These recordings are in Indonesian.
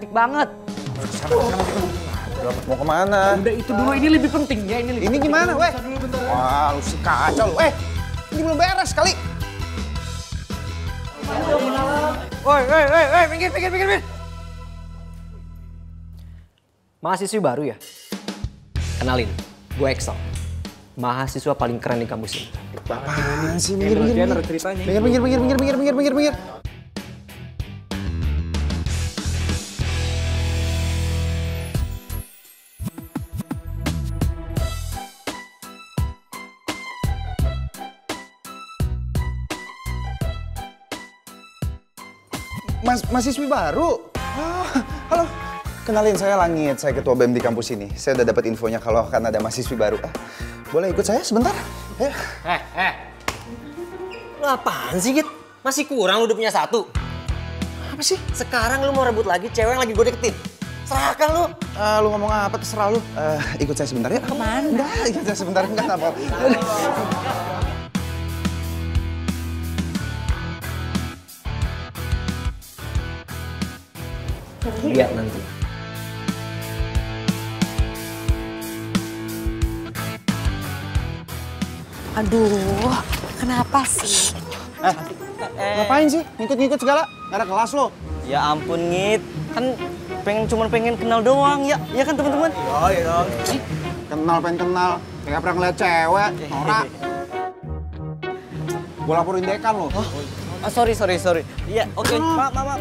hektik banget. Mau kemana? Udah itu dulu, ini lebih penting ya. Ini gimana, weh? Wah, lu sih kacau lu. Ini belum beres kali. Woi, minggir. Mahasiswi baru ya? Kenalin, gue Excel. Mahasiswa paling keren di kampus ini. Apaan sih? Minggir. Mahasiswi baru? Halo. Kenalin, saya Langit, saya ketua BEM di kampus ini. Saya udah dapat infonya kalau akan ada mahasiswi baru. Boleh ikut saya sebentar? Ayo. Lu apaan sih, Git? Masih kurang lu udah punya satu. Apa sih? Sekarang lu mau rebut lagi cewek yang lagi gue deketin. Serahkan lu. Lu ngomong apa, terserah lu. Ikut saya sebentar ya. Kemana? Enggak, ikut saya sebentar. Enggak apa. Lihat nanti. Aduh, kenapa sih? Ngapain sih? Ngikut-ngikut segala? Gak ada kelas lo. Ya ampun, Ngit. Kan cuma pengen kenal doang, ya kan teman-teman? Iya. Pengen kenal. Gak pernah ngeliat cewek, norak. Gue laporin dekan lo. Sorry. Iya, oke. Maaf.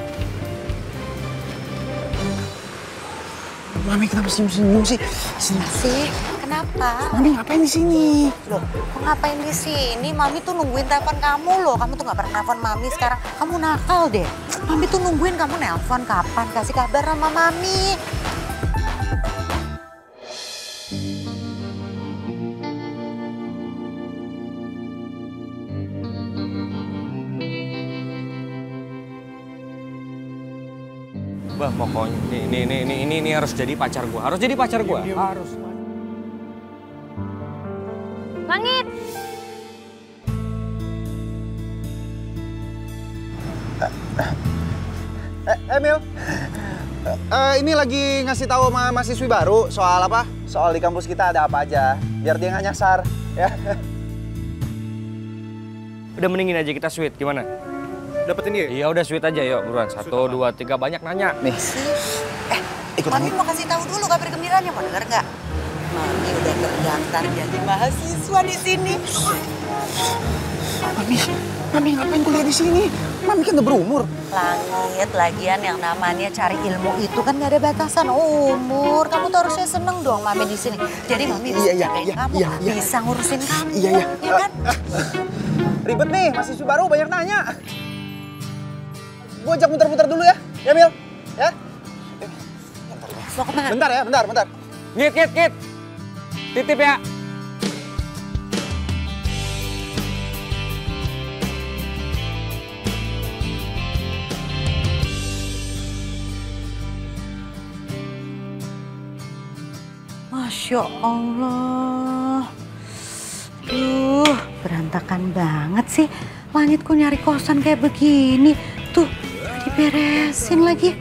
Mami kenapa senyum-senyum sih? Sih, kenapa? Mami ngapain di sini? Loh, kok ngapain di sini? Mami tuh nungguin telepon kamu loh. Kamu tuh nggak pernah nelfon Mami sekarang. Kamu nakal deh. Mami tuh nungguin kamu nelpon kapan? Kasih kabar sama Mami. Bah, pokoknya ini harus jadi pacar gua. Harus. Langit. Emil, ini lagi ngasih tahu sama mahasiswi baru soal apa? Soal di kampus kita ada apa aja, biar dia nggak nyasar, ya. Udah mendingin aja kita sweet, gimana? Dapetin dia? Iya udah sweet aja, yuk buruan. 1, 2, 3, banyak nanya. Nih, ikut Mami Mami. mau kasih tahu dulu kabar gembiranya, mau denger nggak? Mami udah terdaftar jadi mahasiswa di sini. Mami ngapain kuliah di sini? Mami kan udah berumur. Langit, lagian yang namanya cari ilmu itu kan nggak ada batasan umur. Kamu tuh harusnya seneng dong Mami di sini. Jadi Mami bisa jagain kamu, bisa ngurusin kamu. Iya. Ya kan? Ribet nih, mahasiswi baru banyak nanya. Gue ajak muter-muter dulu ya, Mil? Ya? Mau kemana? Bentar ya, bentar. Ngit. Titip ya. Masya Allah. Duh, berantakan banget sih. Langit kok nyari kosan kayak begini. Tuh, diberesin lagi.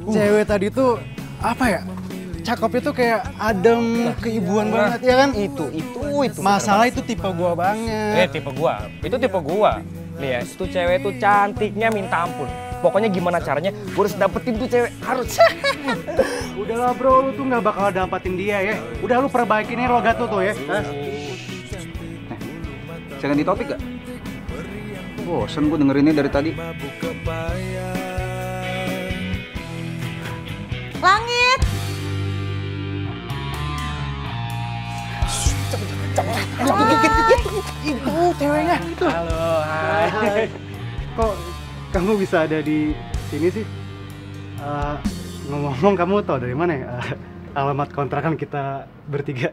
Cewek tadi tuh apa ya? Cakepnya tuh kayak adem, keibuan banget ya kan? Itu. Masalah itu tipe gua banget. Tipe gua. Itu tipe gua. Nih ya, itu cewek tuh cantiknya minta ampun. Pokoknya gimana caranya, gua harus dapetin tuh cewek. Harus. Udahlah bro, lu tuh nggak bakal dapatin dia ya. Udah lu perbaikin aja logat lu tuh ya. Saya ganti topik gak? Bosen gue dengerinnya dari tadi. Langit! Itu ceweknya. Halo, hai. Kok kamu bisa ada di sini sih? Ngomong-ngomong kamu tau dari mana ya? Alamat kontrakan kita bertiga.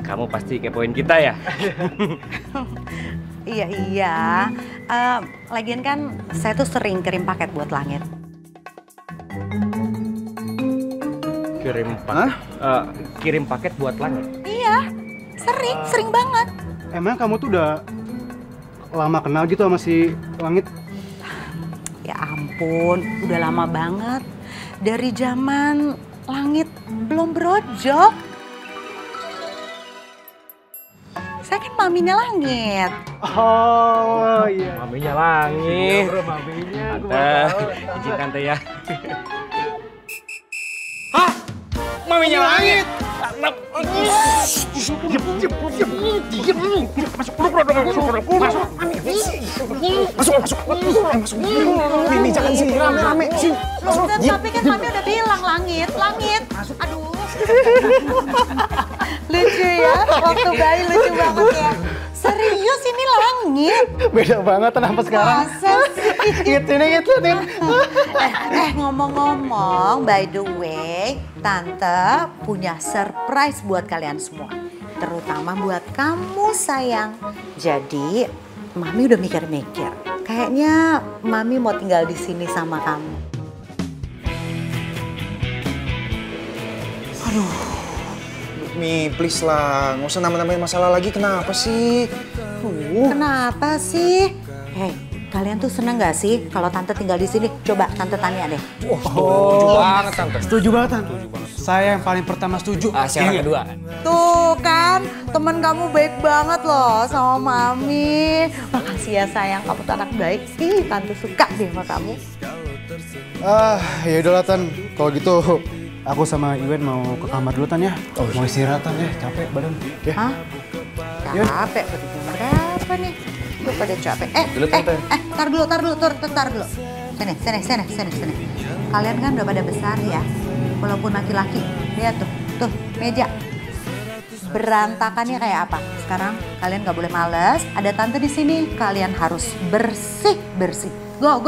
Kamu pasti kepoin kita ya? Iya. Lagian kan saya tuh sering kirim paket buat Langit. Kirim paket buat Langit? Iya, sering banget. Emang kamu tuh udah lama kenal gitu sama si Langit? Ya ampun, udah lama banget. Dari zaman langit belum berojok. Saya kan maminya langit. Oh iya. Maminya langit. Bro, maminya. Tante, izin tante ya. Hah? Maminya langit? Mimi jangan sini, rame-rame. Sini. Tapi kan mami udah bilang langit. Aduh. Lucu ya, waktu bayi lucu banget ya. Serius ini langit. Beda banget kenapa sekarang? Masa sih? Inget. Ngomong-ngomong, by the way, Tante punya surprise buat kalian semua. Terutama buat kamu, sayang. Jadi, Mami udah mikir-mikir. Kayaknya Mami mau tinggal di sini sama kamu. Mi, please lah. Nggak usah nambah-nambahin masalah lagi. Kenapa sih? Kenapa sih? Hei, kalian tuh seneng gak sih kalau Tante tinggal di sini? Coba Tante tanya deh. Setuju banget tante. Setuju banget, Tan. Saya yang paling pertama setuju. Siapa yang kedua? Tuh kan, temen kamu baik banget loh sama Mami. Makasih ya sayang, kamu tuh anak baik sih. Tante suka deh sama kamu. Ya udahlah, Tan. Kalau gitu aku sama Iwen mau ke kamar dulu, Tan ya. Mau istirahat, Tan ya. Capek badan. Ya. Hah? Capek, berarti jam berapa nih? Lu pada capek. Dulu, Tante. Tar dulu. Sini. Kalian kan udah pada besar ya. Walaupun laki-laki. Lihat tuh, meja. Berantakannya kayak apa? Sekarang kalian gak boleh males. Ada Tante di sini. Kalian harus bersih. Go.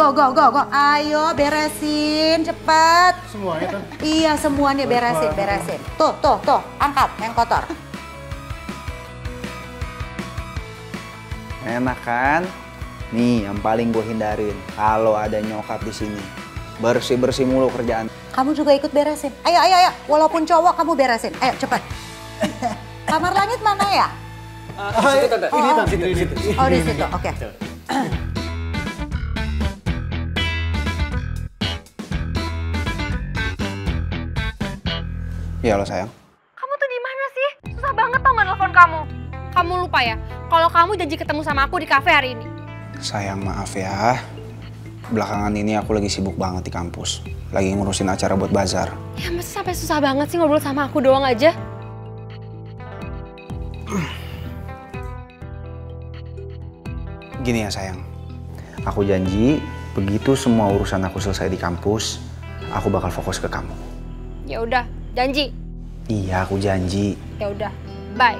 Ayo beresin, cepet. Semuanya, Tan. Iya, semuanya beresin. Tuh, angkat yang kotor. Enak kan? Nih, yang paling gue hindarin. Kalau ada nyokap di sini, bersih-bersih mulu kerjaan. Kamu juga ikut beresin. Ayo. Walaupun cowok kamu beresin. Ayo cepet. Kamar langit mana ya? Situ tante. Ini, Tan. Situ. Oh di situ. Oke. Ya lo sayang. Kamu tuh di mana sih? Susah banget tau nggak nelfon kamu. Kamu lupa ya, kalau kamu janji ketemu sama aku di kafe hari ini. Sayang maaf ya. Belakangan ini aku lagi sibuk banget di kampus. Lagi ngurusin acara buat bazar. Ya masa sampai susah banget sih ngobrol sama aku doang aja? Gini ya sayang. Aku janji begitu semua urusan aku selesai di kampus, aku bakal fokus ke kamu. Ya udah, janji. Iya, aku janji. Ya udah, bye.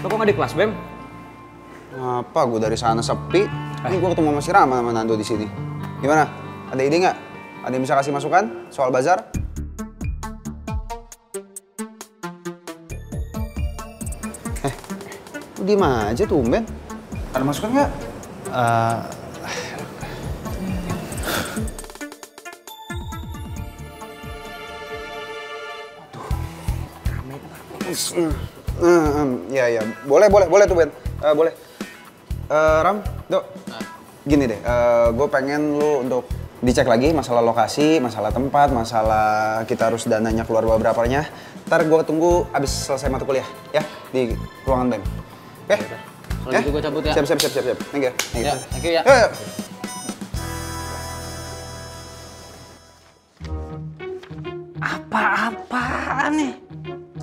Lo kok nggak di kelas, Bem? Apa gue dari sana sepi? Ini gue ketemu sama si Rama sama Nando di sini. Gimana? Ada ide nggak? Ada yang bisa kasih masukan soal bazar? Lu diem aja tuh, Ben. Ada masukan nggak? Ya, boleh tuh Ben, boleh. Ram, Dok, gini deh, gue pengen lu untuk dicek lagi masalah lokasi, masalah tempat, masalah kita harus dananya keluar berapanya. Ntar gue tunggu abis selesai mata kuliah, ya, di ruangan BEM. Oke? Kalau gitu gue cabut ya. Siap. Thank you. Ya, thank you ya. Yuk. Apa-apaan nih?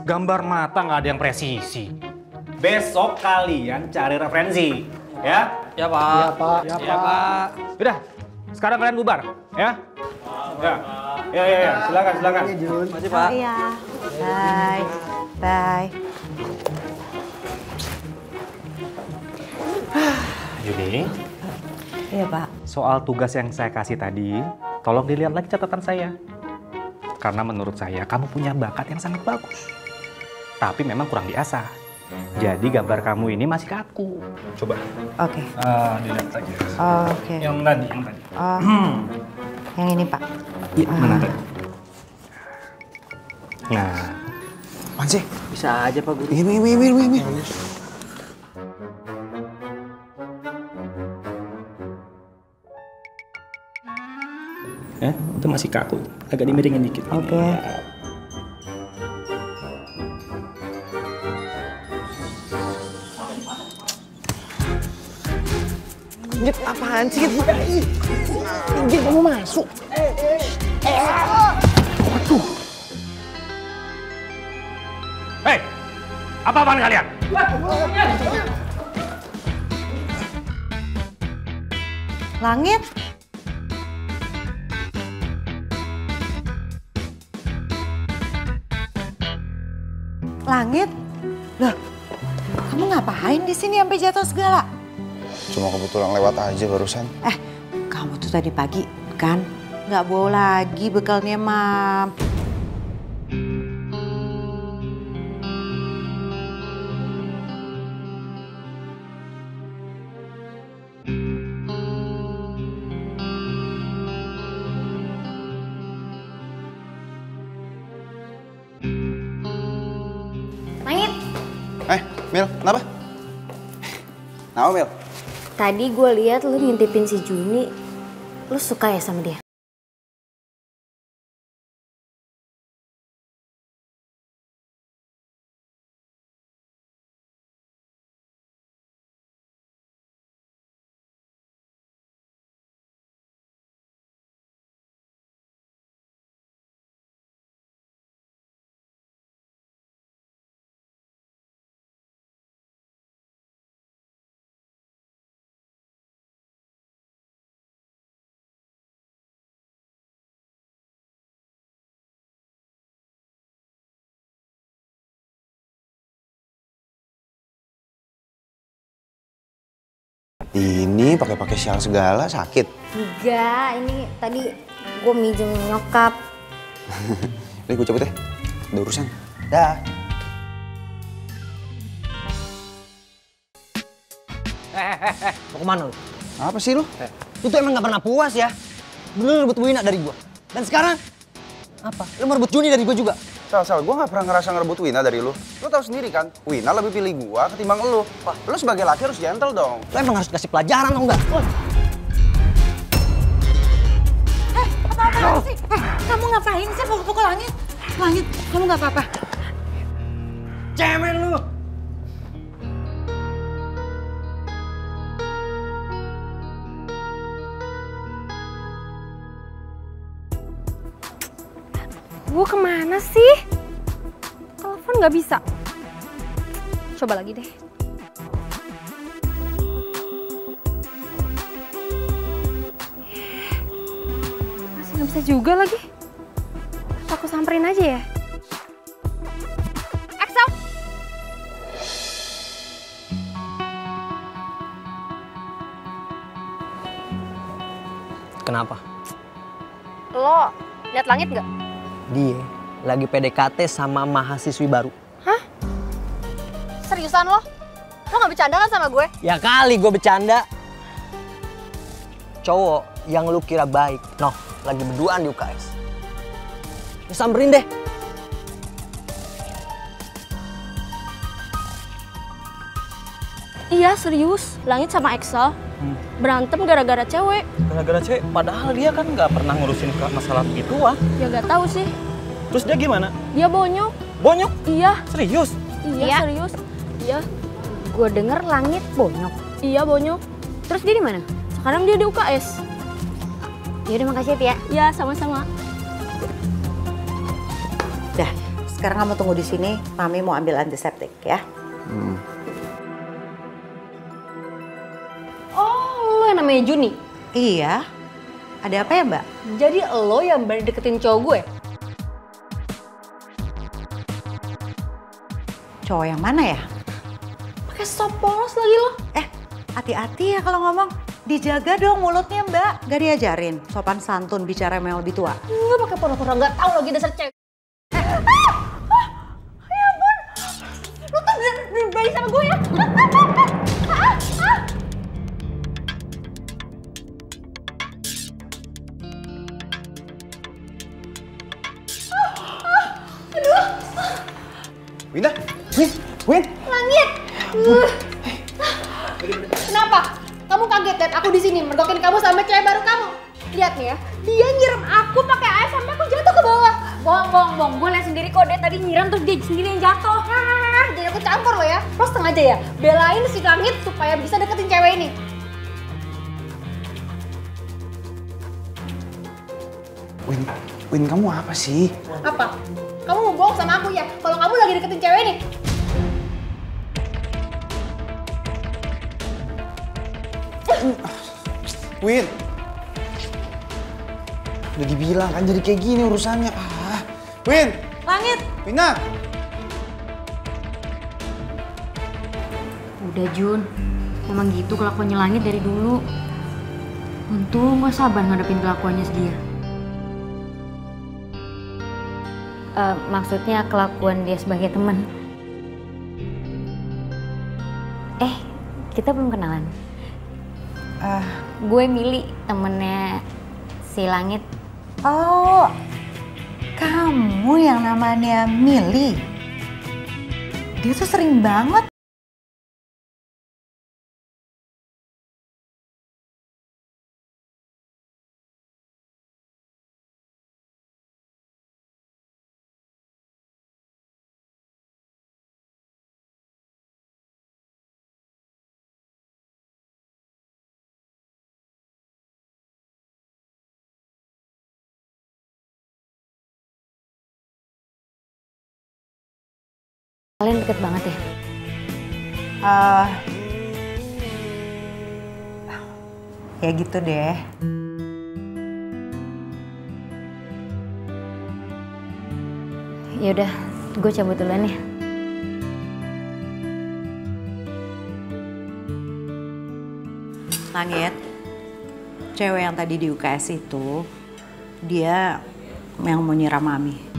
Gambar mata nggak ada yang presisi. Besok kalian cari referensi, ya? Ya Pak. Ya Pak. Udah, sekarang kalian bubar, ya? Ya. Silakan. Makasih Pak. Iya. Bye. Yuni, Iya, Pak. soal tugas yang saya kasih tadi, tolong dilihat lagi catatan saya. Karena menurut saya kamu punya bakat yang sangat bagus. Tapi memang kurang diasah. Jadi gambar kamu ini masih kaku. Coba. Oke. Dilihat lagi. Oke. Yang tadi. Oh, yang ini, Pak. Iya, mana tadi? Nah, Apaan sih? Bisa aja Pak Guru. Ini. itu masih kaku. Agak dimiringin dikit. Oke. Git, apaan sih? Git, kamu masuk. Waduh. Hei, apa-apaan kalian? Langit. Langit. Loh, kamu ngapain di sini sampai jatuh segala? Cuma kebetulan lewat aja barusan. Kamu tuh tadi pagi kan nggak bawa lagi bekalnya, Mam. Langit, Mil, kenapa? Kenapa, Mil? tadi gue lihat lu ngintipin si Juni. Lu suka ya sama dia? Ini pakai sial segala, sakit. Enggak, ini tadi gue minjem nyokap. Ini gue cabut ya, ada urusan. Dah. Mau kemana lu? Apa sih lu? Lu tuh emang gak pernah puas ya? Dulu rebut Wina dari gua. Dan sekarang apa? Lu merebut Juni dari gua juga. Sal, gue gak pernah ngerasa ngerebut Wina dari lu. Lu tahu sendiri kan, Wina lebih pilih gua ketimbang lu. Wah, lu sebagai laki harus gentle dong. Lu emang harus kasih pelajaran tau nggak? Apa-apa sih? Kamu ngapain sih pukul-pukul Langit? Langit, kamu nggak apa-apa? Cemen lu! Gue kemana sih? Telepon nggak bisa. Coba lagi deh. Masih nggak bisa juga lagi. Aku samperin aja ya. Axel! Kenapa? Lo lihat langit nggak? Dia lagi PDKT sama mahasiswi baru. Hah? Seriusan lo? Lo nggak bercanda kan sama gue? Ya kali gue bercanda. cowok yang lu kira baik, noh, lagi berduaan di UKS. Lu samperin deh. Iya serius, Langit sama Excel berantem gara-gara cewek. Gara-gara cewek, padahal dia kan nggak pernah ngurusin masalah begituan. Ya gak tahu sih, Terus dia gimana? dia bonyok. Bonyok? Iya, Serius? iya serius. Iya, Gue denger Langit bonyok. iya bonyok. Terus dia di mana? Sekarang dia di UKS. Yaudah makasih ya Tia. Ya sama-sama. Dah, sekarang kamu tunggu di sini. Mami mau ambil antiseptik ya. Oh, lo yang namanya Juni? Iya. Ada apa ya, Mbak? Jadi lo yang berani deketin cowok gue? Cowok yang mana ya? Pakai sop polos lagi lo. Hati-hati ya kalau ngomong. Dijaga dong mulutnya, Mbak. Gak diajarin sopan santun bicara yang lebih tua. Nggak pakai pura-pura nggak tahu lagi dasar cewek. Ya ampun, lo tuh berani sama gue ya? Winda, Win. Langit. Kenapa? Kamu kaget lihat aku di sini mergokin kamu sama cewek baru kamu. Lihat nih ya, dia nyiram aku pakai air sampai aku jatuh ke bawah. Bohong. Gue liat sendiri kok dia tadi nyiram terus dia sendiri yang jatuh. Jadi aku campur lo ya. Lo sengaja ya belain si Langit supaya bisa deketin cewek ini. Win, kamu apa sih? Apa? Kamu mau bohong sama aku ya? Kalau kamu lagi deketin cewek ini? Win. Udah dibilang kan jadi kayak gini urusannya. Win. Langit. Winda. Udah Jun, emang gitu kelakuannya Langit dari dulu. Untung gue sabar ngadepin kelakuannya dia. Maksudnya kelakuan dia sebagai teman. Kita belum kenalan. Gue Mili, temennya si Langit. Oh, kamu yang namanya Mili. Dia tuh sering banget. Kalian deket banget ya? Ya gitu deh. Yaudah, gue cabut duluan ya. Langit, cewek yang tadi di UKS itu, dia yang mau nyiram Mami.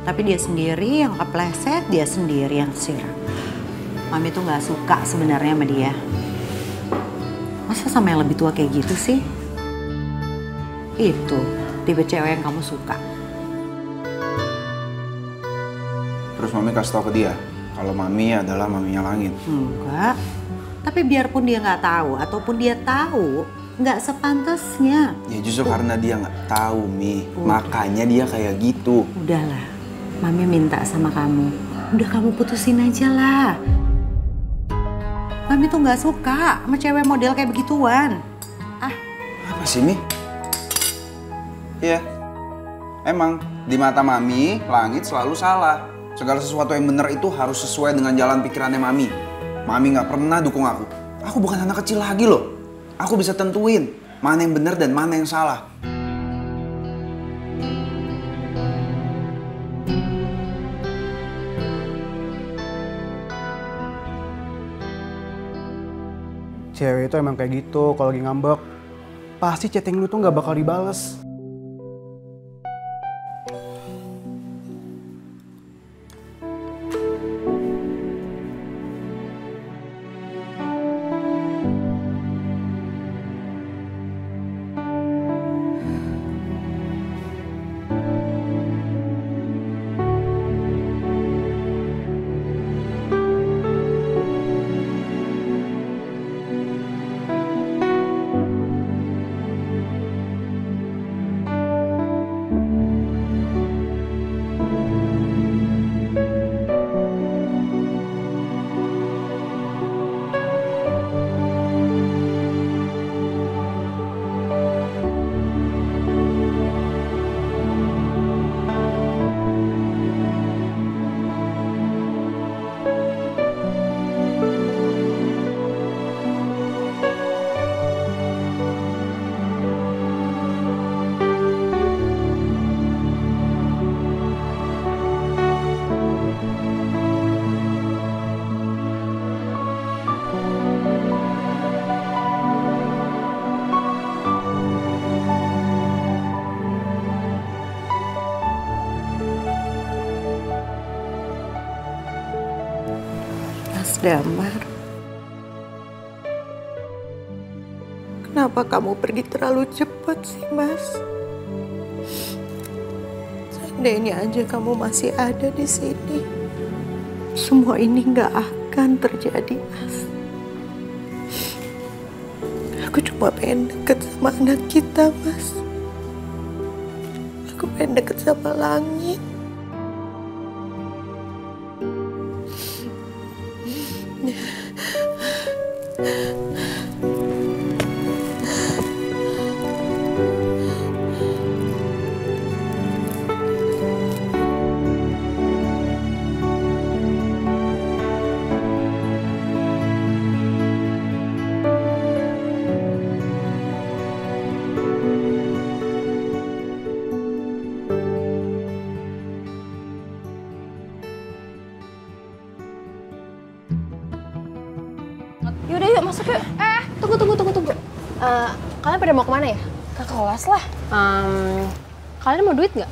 Tapi dia sendiri yang kepleset, dia sendiri yang siram. Mami tuh gak suka sebenarnya sama dia. Masa sama yang lebih tua kayak gitu sih? Itu tipe cewek yang kamu suka. Terus Mami kasih tau ke dia kalau Mami adalah maminya Langit. Enggak. Tapi biarpun dia nggak tahu ataupun dia tahu, nggak sepantasnya. Ya justru karena dia nggak tahu, Mi. Makanya dia kayak gitu. Udahlah, Mami minta sama kamu. Udah kamu putusin aja lah. Mami tuh nggak suka sama cewek model kayak begituan. Apa sih, Mi? Iya. Emang di mata Mami, Langit selalu salah. Segala sesuatu yang benar itu harus sesuai dengan jalan pikirannya Mami. Mami nggak pernah dukung aku. Aku bukan anak kecil lagi loh. Aku bisa tentuin mana yang benar dan mana yang salah. Cewek itu emang kayak gitu, kalau lagi ngambek, pasti chatting lu tuh nggak bakal dibales. Damar, kenapa kamu pergi terlalu cepat sih, Mas? Seandainya aja kamu masih ada di sini, semua ini nggak akan terjadi, Mas. Aku cuma pengen deket sama anak kita, Mas. Aku pengen deket sama langit. Yaudah yuk masuk yuk. Tunggu. Kalian pada mau kemana ya? Ke kelas lah. Kalian mau duit nggak?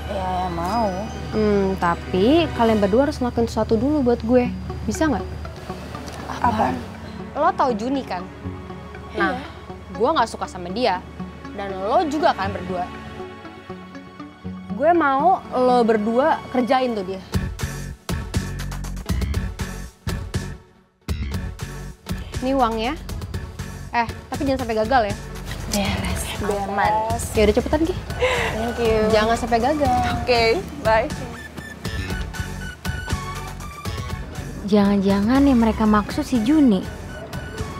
Ya mau. Tapi kalian berdua harus ngelakuin sesuatu dulu buat gue. Bisa nggak? Apa? Lo tau Juni kan? Nah, gue nggak suka sama dia. Dan lo juga kan berdua. Gue mau lo berdua kerjain tuh dia. Ini uangnya. Tapi jangan sampai gagal ya. Beres. Aman. Ya udah cepetan Gi. Thank you. Jangan sampai gagal. Oke, bye. Jangan-jangan yang mereka maksud si Juni.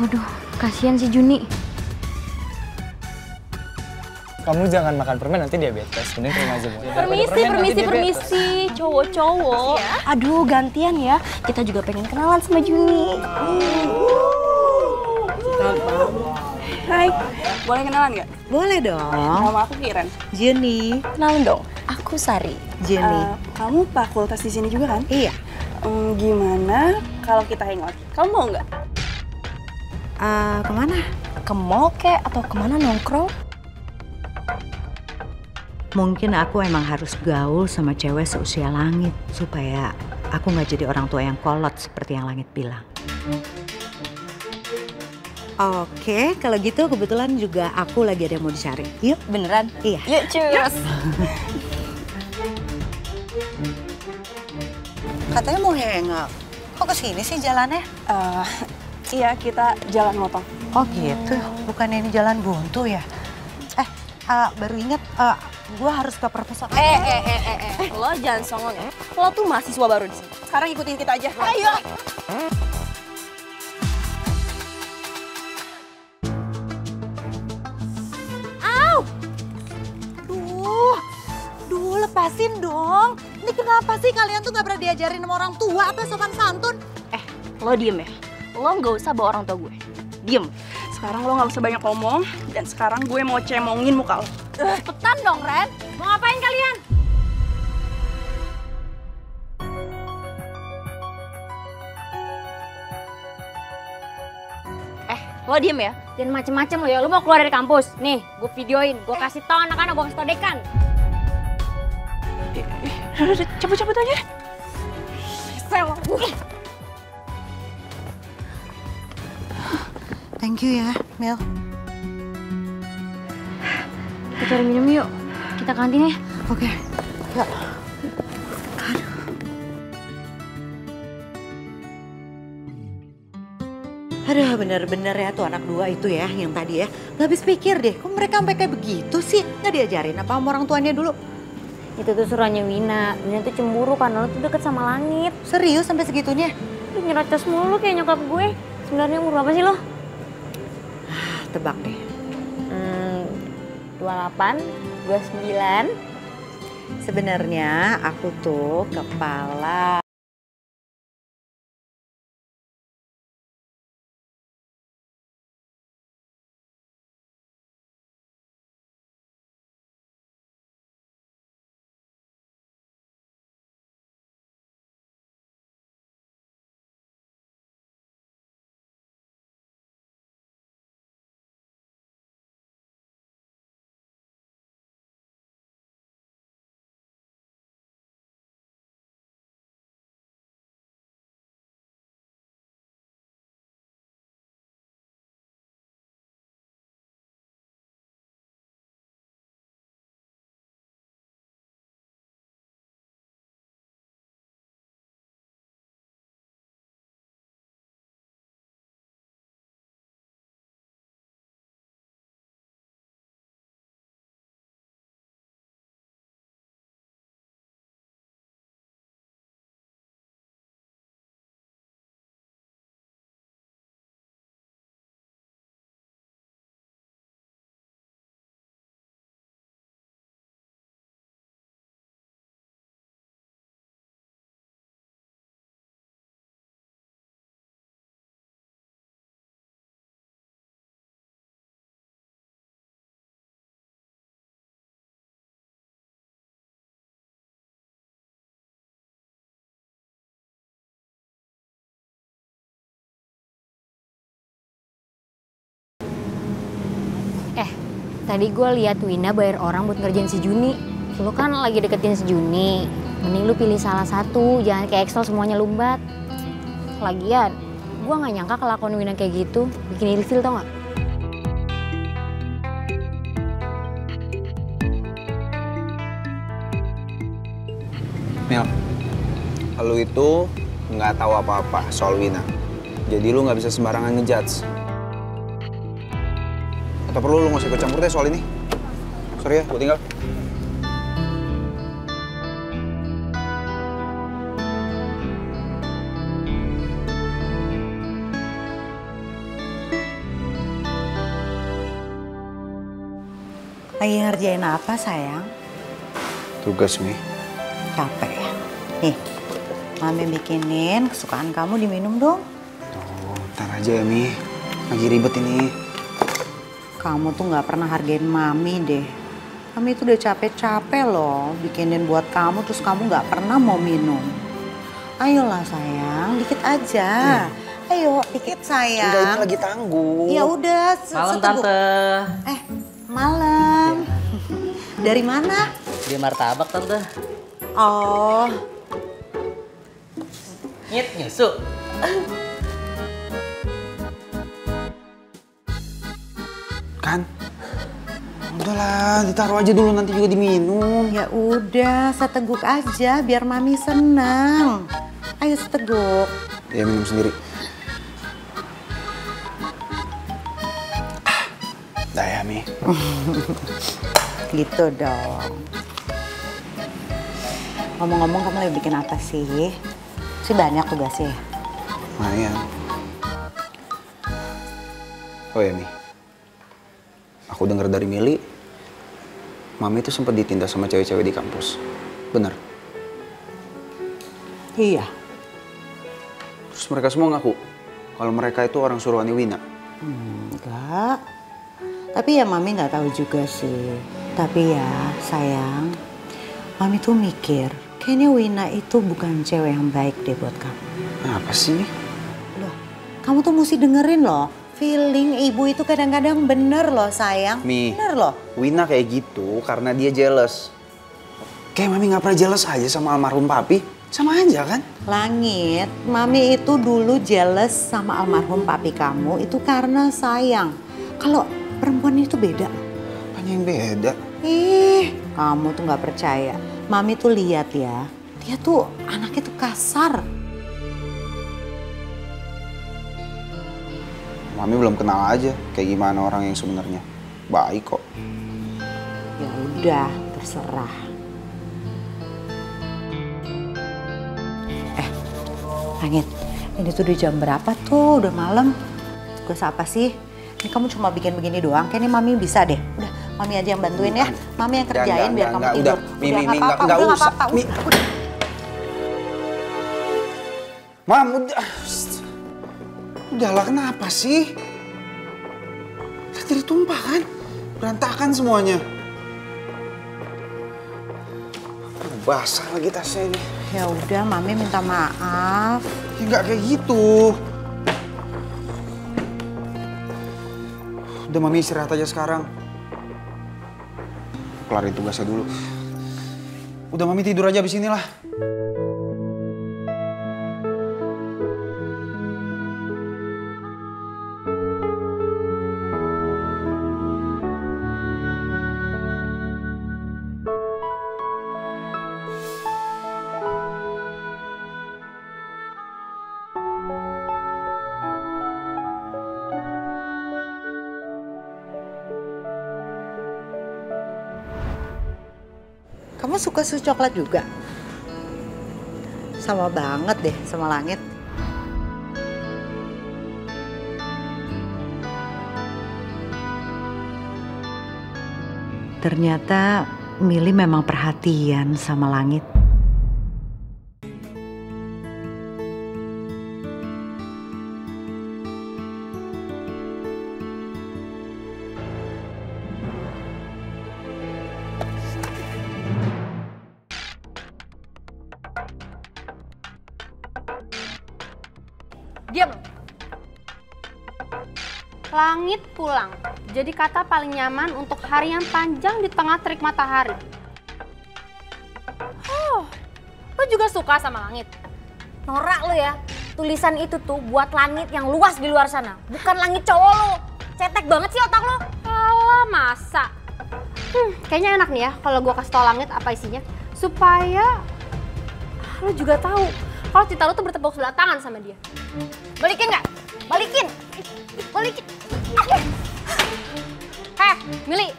Waduh, kasihan si Juni. Kamu jangan makan permen nanti diabetes. Mending terima aja Bu. Permisi. Cowok-cowok. Aduh, gantian ya. Kita juga pengen kenalan sama Juni. Hai, boleh kenalan nggak? Boleh dong. Nama aku Kiran. Juni. Kenalin dong, aku Sari. Juni. Kamu fakultas di sini juga kan? Iya. Gimana kalau kita hangout? Kamu mau nggak? Kemana? Ke mall kek atau kemana nongkrong? Mungkin aku emang harus gaul sama cewek seusia Langit supaya aku nggak jadi orang tua yang kolot seperti yang Langit bilang. Oke, kalau gitu kebetulan juga aku lagi ada yang mau dicari. Yuk. Beneran? Iya. Yuk, cheers! Katanya mau hangout. Kok kesini sih jalannya? Iya, kita jalan motong. Oh gitu, bukannya ini jalan buntu ya? Baru inget, gue harus ke perpustakaan. Lo jangan songong ya. Lo tuh mahasiswa baru di sini. Sekarang ikutin kita aja. Ayo! Duh, lepasin dong. Ini kenapa sih kalian tuh gak pernah diajarin sama orang tua apa sopan santun? Lo diem ya. Lo nggak usah bawa orang tua gue. Diem. Sekarang lo nggak usah banyak ngomong. Dan sekarang gue mau cemongin muka lo. Cepetan dong, Ren. Mau ngapain kalian? Lo diem ya. Jangan macem-macem lo ya, lo mau keluar dari kampus. Nih, gue videoin, gue kasih tau anak-anak, gue kasih tau dekan. Udah, cabut-cabut aja. Sel. Thank you ya, Mel. Kita cari minum yuk, kita kantin ya. Oke. Ya. Aduh, bener-bener ya tuh anak dua itu ya, yang tadi ya. Gak habis pikir deh, kok mereka sampai kayak begitu sih? Gak diajarin apa sama orang tuanya dulu? Itu tuh suruhannya Wina. Wina tuh cemburu karena lo tuh deket sama Langit. Serius sampai segitunya? Lu nyerocos mulu kayak nyokap gue. Sebenarnya umur berapa sih lo? Tebak deh. 28, 29. Sebenarnya aku tuh kepala Tadi gue lihat Wina bayar orang buat ngerjain si Juni. Lu kan lagi deketin si Juni. Mending lu pilih salah satu, jangan kayak Excel semuanya lumbat. Lagian, gue gak nyangka kelakuan Wina kayak gitu. Bikin ilfil tau gak? Mel, lu itu nggak tahu apa-apa soal Wina. Jadi lu nggak bisa sembarangan ngejudge. Atau perlu lu nggak usah ikut campur deh soal ini. Sorry ya, gue tinggal. Lagi ngerjain apa sayang? Tugas, Mi. Capek ya? Nih, Mami bikinin kesukaan kamu diminum dong. Tuh, ntar aja ya, Mi. Lagi ribet ini. Kamu tuh nggak pernah hargain Mami deh. Mami itu udah capek-capek loh bikinin buat kamu, terus kamu nggak pernah mau minum. Ayolah sayang, dikit aja. Ayo, dikit sayang. Enggak, ini lagi tangguh. Ya udah, Malam Tante. Malam. Dari mana? Di martabak Tante. Oh, Nyet nyusu. Kan? Udahlah, ditaruh aja dulu, nanti juga diminum. ya udah, seteguk aja biar Mami senang. Ayo seteguk. Ya, minum sendiri. Dah ya, Mi. Gitu dong. Ngomong-ngomong, kamu lagi bikin apa sih? Sih banyak tugasnya. Lumayan. Oh ya, Mi. Aku dengar dari Mili, Mami itu sempat ditindas sama cewek-cewek di kampus. Bener? Iya. Terus mereka semua ngaku kalau mereka itu orang suruhannya Wina. Enggak. Tapi ya Mami nggak tahu juga sih. Tapi ya sayang, Mami tuh mikir, kayaknya Wina itu bukan cewek yang baik deh buat kamu. Apa sih, Mi? Loh, kamu tuh mesti dengerin loh. Feeling ibu itu kadang-kadang bener loh sayang. Mi, Bener loh. Wina kayak gitu karena dia jealous. Kayak Mami nggak pernah jealous aja sama almarhum papi. Sama aja kan? Langit, Mami itu dulu jealous sama almarhum papi kamu itu karena sayang. Kalau perempuan itu beda. Apanya yang beda? Ih, kamu tuh nggak percaya. Mami tuh lihat ya, dia tuh anaknya tuh kasar. Mami belum kenal aja kayak gimana orang yang sebenarnya. Baik kok. Ya udah, terserah. Langit, ini tuh udah jam berapa tuh? Udah malam. Tugas apa sih? Ini kamu cuma bikin begini doang. Kayaknya Mami bisa deh. Udah, Mami aja yang bantuin ya. Mami yang kerjain biar kamu tidur. Udah, Mi, nggak apa-apa, nggak udah, nggak usah. apa-apa. Mi. Udah. Mam, udah. Udahlah, kenapa sih? Jadi tumpah kan? Berantakan semuanya. Basah lagi tasnya ini. Ya udah, Mami minta maaf. Ya nggak kayak gitu. Udah, Mami istirahat aja sekarang. Kelarin tugasnya dulu. Udah, Mami tidur aja abis inilah. Kamu suka susu coklat juga? Sama banget deh sama Langit. Ternyata Mili memang perhatian sama Langit. Diam. Langit pulang. Jadi kata paling nyaman untuk hari yang panjang di tengah terik matahari. Oh, lo juga suka sama langit? Norak lo ya. Tulisan itu tuh buat langit yang luas di luar sana. Bukan langit cowok lo. Cetek banget sih otak lo. Alah, masa? Kayaknya enak nih ya kalau gue kasih tau langit apa isinya. Supaya lo juga tahu kalau cinta lo tuh bertepuk sebelah tangan sama dia. Balikin nggak? Balikin! Balikin! Mili,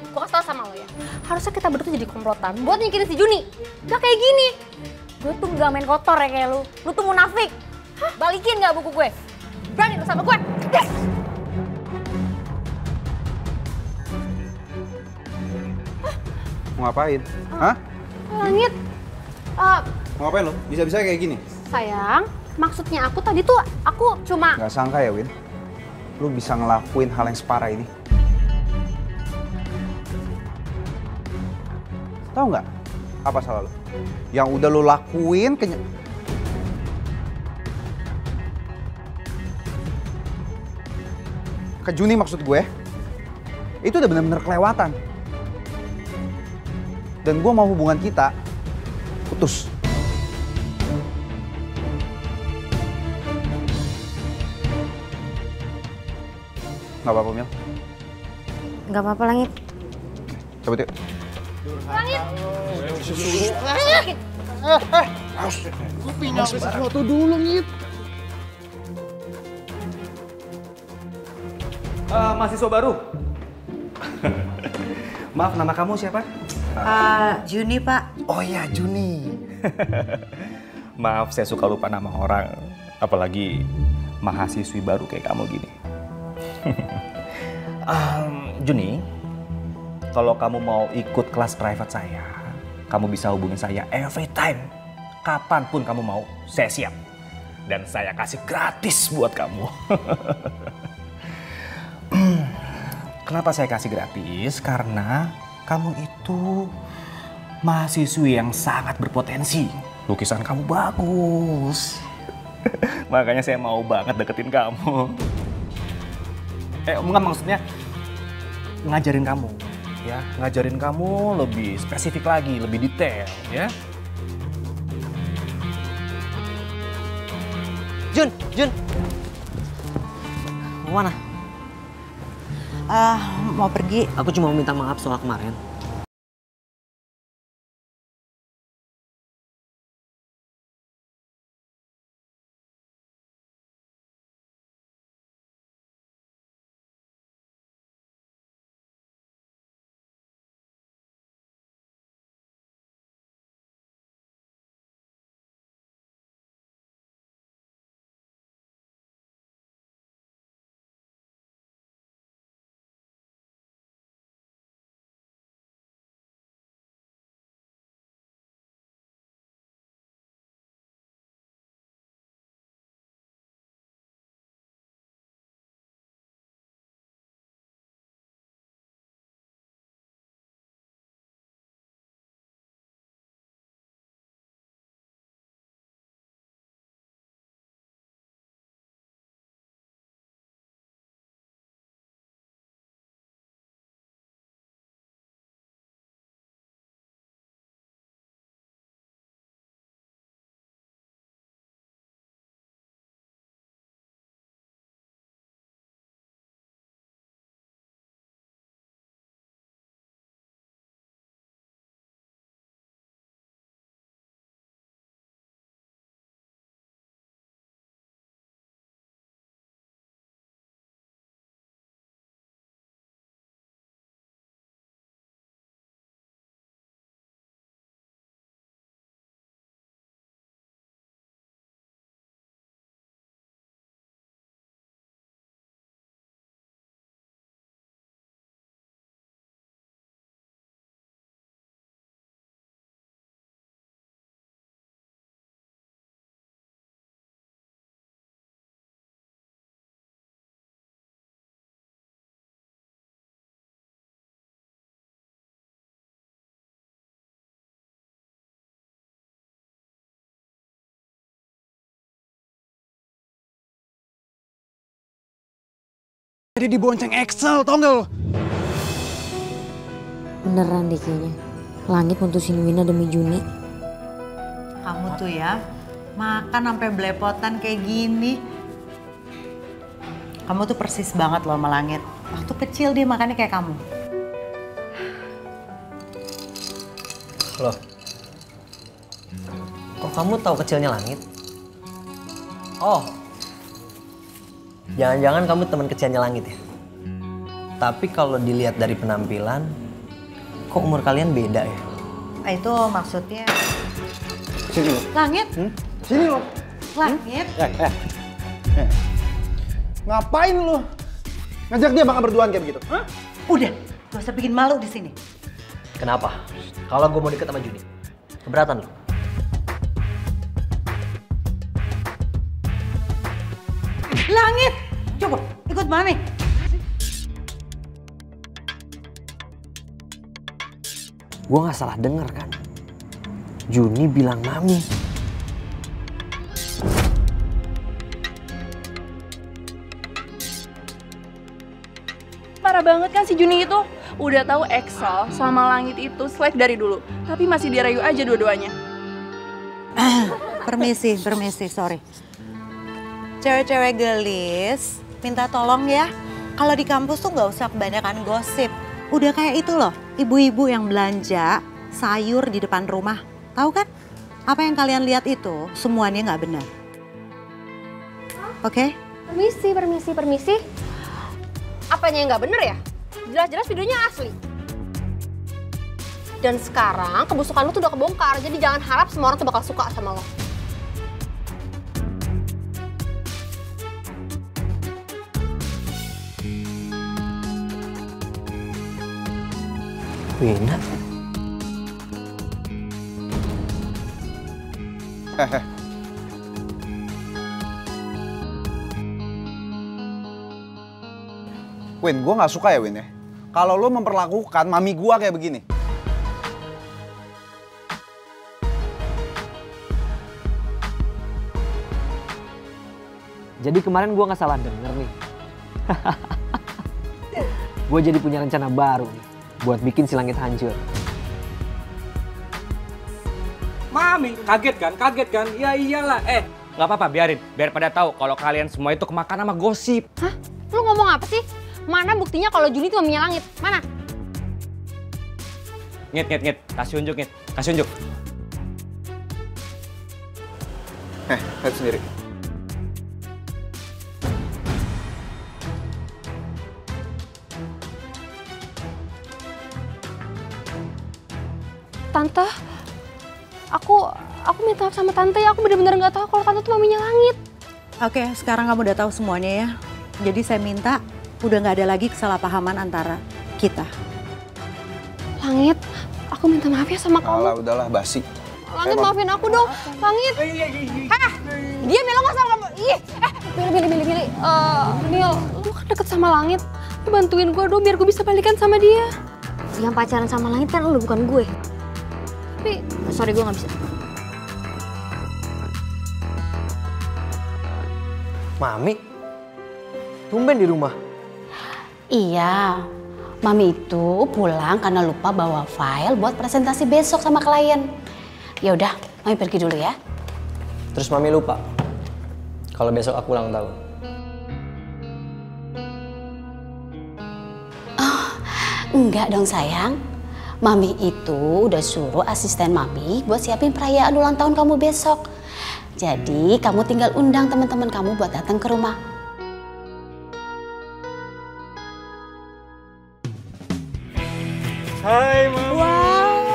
gue kasih tau sama lo ya. Harusnya kita berdua tuh jadi komplotan buat nyingkirin si Juni. Gak kayak gini. Gue tuh gak main kotor ya kayak lu. Lu tuh munafik. Balikin gak buku gue? Berani lo sama gue? Yes! Mau ngapain? Hah? Langit, Mau ngapain lo? Bisa-bisa kayak gini? sayang, maksudnya aku tadi tuh aku cuma... Gak sangka ya, Win. Lu bisa ngelakuin hal yang separah ini. Tahu nggak apa salah lo? Yang udah lo lakuin ke Juni maksud gue, itu udah bener-bener kelewatan. Dan gue mau hubungan kita putus. Nggak apa-apa, Mil. Gak apa-apa Langit. Cabut yuk. Sesuatu dulu, Ngit. Mahasiswa baru. Maaf, nama kamu siapa? Juni, Pak. Oh ya, Juni. Maaf, saya suka lupa nama orang. Apalagi mahasiswi baru kayak kamu gini. Juni, kalau kamu mau ikut kelas private saya, kamu bisa hubungin saya every time. Kapanpun kamu mau, saya siap. Dan saya kasih gratis buat kamu. Kenapa saya kasih gratis? Karena kamu itu mahasiswi yang sangat berpotensi. Lukisan kamu bagus. Makanya saya mau banget deketin kamu. Enggak, maksudnya ngajarin kamu. Ya, ngajarin kamu lebih spesifik lagi, lebih detail, ya. Jun. Mau mana? Mau pergi. Aku cuma mau minta maaf soal kemarin. dia dibonceng Excel, tau gak lo? Beneran deh kayaknya. Langit mutusin Wina demi Juni. Kamu tuh ya, makan sampai belepotan kayak gini. Kamu tuh persis banget loh sama Langit. Waktu kecil dia makannya kayak kamu. Loh, kok kamu tahu kecilnya Langit? Oh, jangan-jangan kamu teman kecilnya Langit ya? Tapi kalau dilihat dari penampilan, kok umur kalian beda ya? Nah, itu maksudnya. Sini lo. Langit? Sini lo. Langit? Ngapain lo? Ngajak dia makan berduaan kayak begitu? Hah? Udah, gak usah bikin malu di sini. Kenapa? Kalau gue mau deket sama Juni, keberatan lo? Langit! Coba, ikut Mami. Gue gak salah denger kan? Juni bilang Mami. Parah banget kan si Juni itu. Udah tahu Excel sama Langit itu selek dari dulu. Tapi masih dirayu aja dua-duanya. Permisi, sorry. Cewek-cewek gelis, minta tolong ya. Kalau di kampus tuh gak usah kebanyakan gosip. Udah kayak itu loh, ibu-ibu yang belanja sayur di depan rumah. Tahu kan? Apa yang kalian lihat itu semuanya nggak benar. Oke? Permisi. Apanya yang nggak bener ya? Jelas-jelas videonya asli. Dan sekarang kebusukan lu tuh udah kebongkar, jadi jangan harap semua orang tuh bakal suka sama lo. Wina? Win, gue gak suka ya Win ya. Kalau lo memperlakukan mami gue kayak begini. Jadi kemarin gue gak salah denger nih. Gue jadi punya rencana baru nih. Buat bikin si Langit hancur. Mami, kaget kan? Ya iyalah. Nggak apa-apa, biarin. Biar pada tahu kalau kalian semua itu kemakan sama gosip. Hah? Lu ngomong apa sih? Mana buktinya kalau Juni itu maminya Langit? Mana? Ngit. Kasih unjuk, Ngit. Kasih unjuk. Lihat sendiri. Tante, aku minta maaf sama Tante ya. Aku bener-bener nggak tahu kalau Tante tuh maminya Langit. Oke, sekarang kamu udah tahu semuanya ya. Jadi saya minta udah nggak ada lagi kesalahpahaman antara kita. Langit, aku minta maaf ya sama kamu. Alah, udahlah basi. Langit maafin aku dong, Langit. Hah? Diam ya, lo nggak salah. Ih, Billy. Nil, lo kan deket sama Langit. Lo bantuin gue dong biar gue bisa balikan sama dia. Yang pacaran sama Langit kan lo, bukan gue. Tapi, Sorry, gue nggak bisa. Mami? Tumben di rumah? Iya, Mami itu pulang karena lupa bawa file buat presentasi besok sama klien. Ya udah, Mami pergi dulu ya. Terus Mami lupa kalau besok aku ulang tahun. Oh, enggak dong sayang. Mami itu udah suruh asisten Mami buat siapin perayaan ulang tahun kamu besok. Jadi kamu tinggal undang teman-teman kamu buat datang ke rumah. Hai Mami. Wow.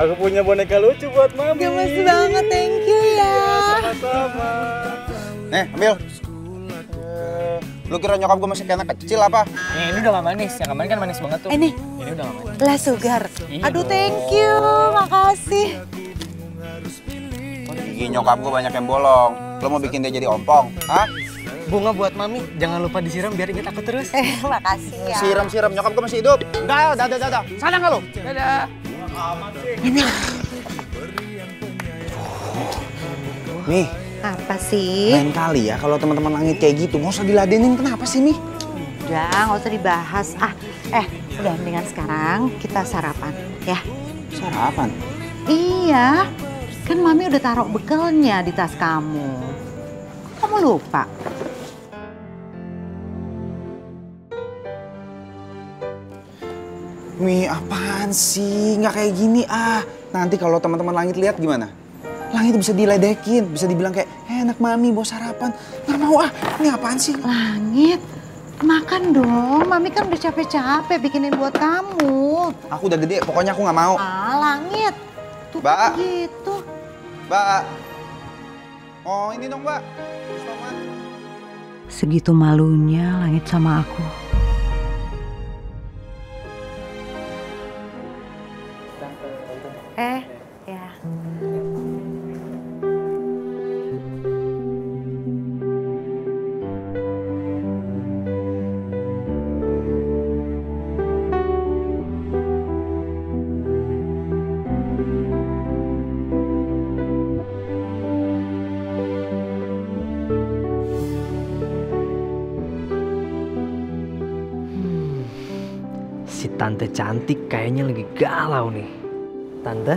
Aku punya boneka lucu buat Mami. Gemes banget, thank you ya. Sama-sama. Nih, ambil. Lu kira nyokap gue masih kayak anak kecil apa? Ini udah gak manis, yang kemarin kan manis banget tuh. Ini udah gak manis. lah sugar. Aduh, thank you, makasih. Gigi nyokap gue banyak yang bolong. Lo mau bikin dia jadi ompong? Hah? Bunga buat Mami, jangan lupa disiram biar inget aku terus. Makasih ya. Siram, nyokap gue masih hidup. Enggak, dadah. Sana nggak lo? Dadah. Nih, Apa sih? lain kali ya kalau teman-teman Langit kayak gitu, nggak usah diladenin. Kenapa sih, Mi? Udah, nggak usah dibahas. Udah mendingan sekarang kita sarapan, ya. Sarapan? Iya, kan Mami udah taruh bekalnya di tas kamu. Kamu lupa? Mi, apaan sih? Nggak kayak gini Nanti kalau teman-teman Langit lihat gimana? Langit bisa diledekin, bisa dibilang kayak, enak Mami bawa sarapan. Nggak mau ini apaan sih? Langit, makan dong. Mami kan udah capek-capek bikinin buat kamu. Aku udah gede, pokoknya aku nggak mau. Langit. Tuh Mbak. gitu. Mbak. Oh ini dong Mbak. Segitu malunya Langit sama aku. Ya. Si tante cantik kayaknya lagi galau nih. Tante?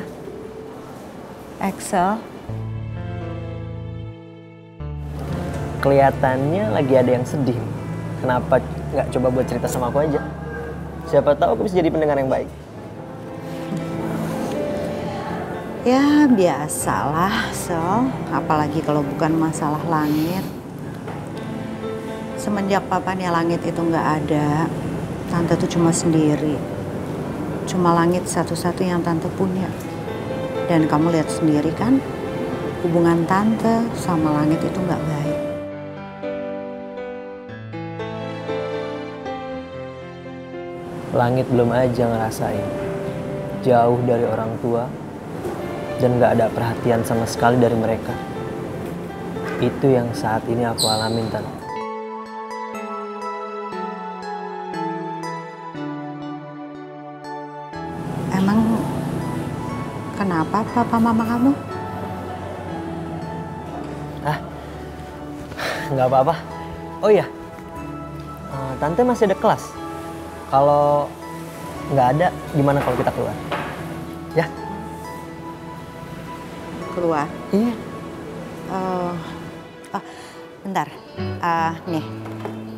Axel, Kelihatannya lagi ada yang sedih. Kenapa nggak coba buat cerita sama aku aja? Siapa tahu aku bisa jadi pendengar yang baik. ya biasalah, Sel. Apalagi kalau bukan masalah Langit. Semenjak papanya Langit itu nggak ada, Tante tuh cuma sendiri. Cuma Langit satu-satu yang Tante punya. Dan kamu lihat sendiri kan, hubungan Tante sama Langit itu nggak baik. Langit belum aja ngerasain jauh dari orang tua dan nggak ada perhatian sama sekali dari mereka. Itu yang saat ini aku alamin, Tan. Emang kenapa papa mama kamu? Nggak apa-apa. Oh iya, Tante masih ada kelas. Kalau nggak ada, gimana kalau kita keluar? Ya? Keluar? Iya. Bentar. Nih,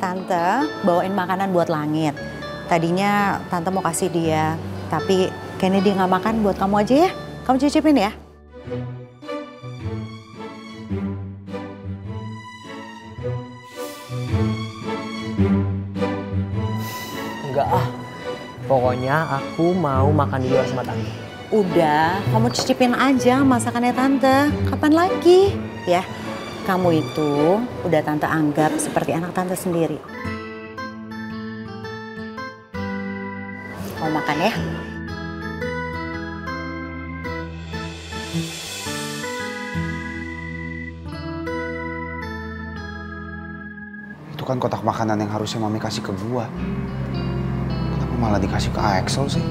Tante bawain makanan buat Langit. Tadinya Tante mau kasih dia, tapi kayaknya dia nggak makan. Buat kamu aja ya. Kamu cicipin ya. Enggak pokoknya aku mau makan di luar sama Tante. Udah, kamu cicipin aja masakannya Tante. Kapan lagi? Ya, kamu itu udah Tante anggap seperti anak Tante sendiri. Mau makan ya? Itu kan kotak makanan yang harusnya Mami kasih ke gua. Kenapa malah dikasih ke Axel sih?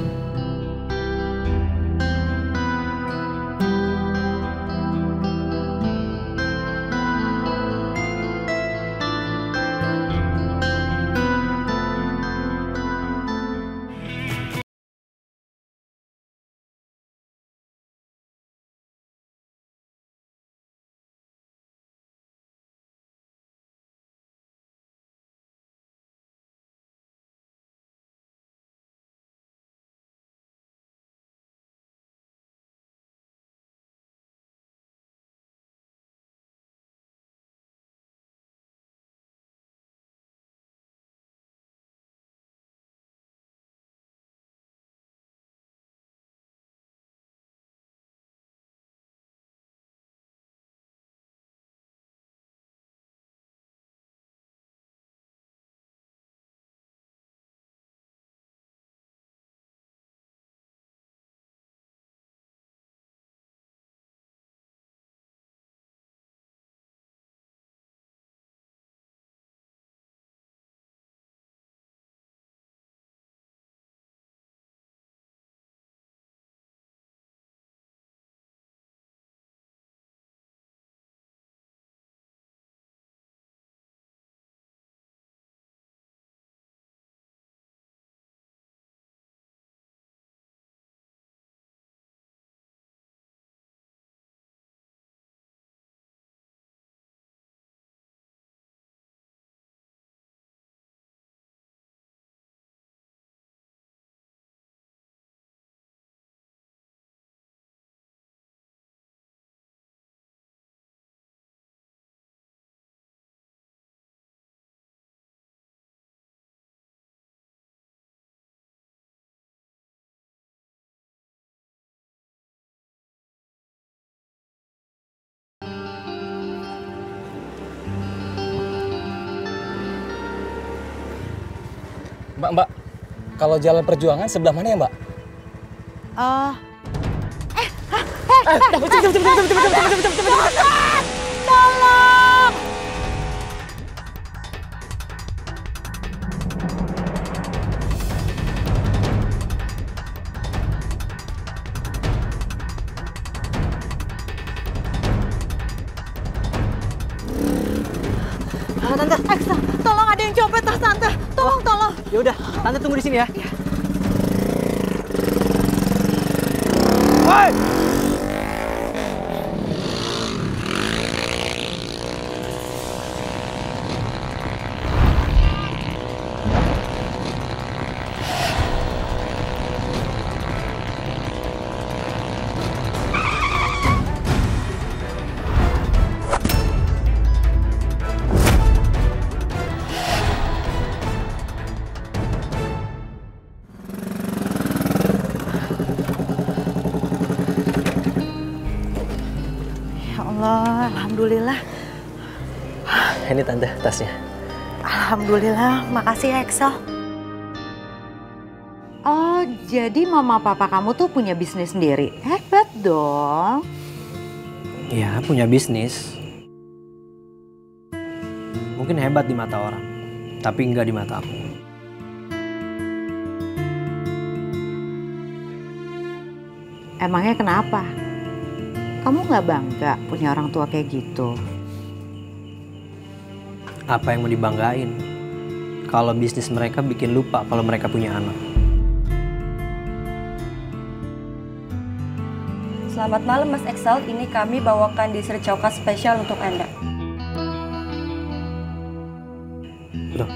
Mbak, kalau jalan perjuangan sebelah mana ya, Mbak? Tolong! Tante. Eksa, tolong ada yang copet tas Tante. Tolong. Ya udah, Tante tunggu di sini ya. Woi! Alhamdulillah. Ini Tante, tasnya. Alhamdulillah, makasih ya Excel. Oh, jadi mama papa kamu tuh punya bisnis sendiri? Hebat dong. Ya, punya bisnis. Mungkin hebat di mata orang, tapi enggak di mata aku. Emangnya kenapa? Kamu nggak bangga punya orang tua kayak gitu? Apa yang mau dibanggain? Kalau bisnis mereka bikin lupa kalau mereka punya anak. Selamat malam Mas Excel, ini kami bawakan dessert coklat spesial untuk Anda. Loh,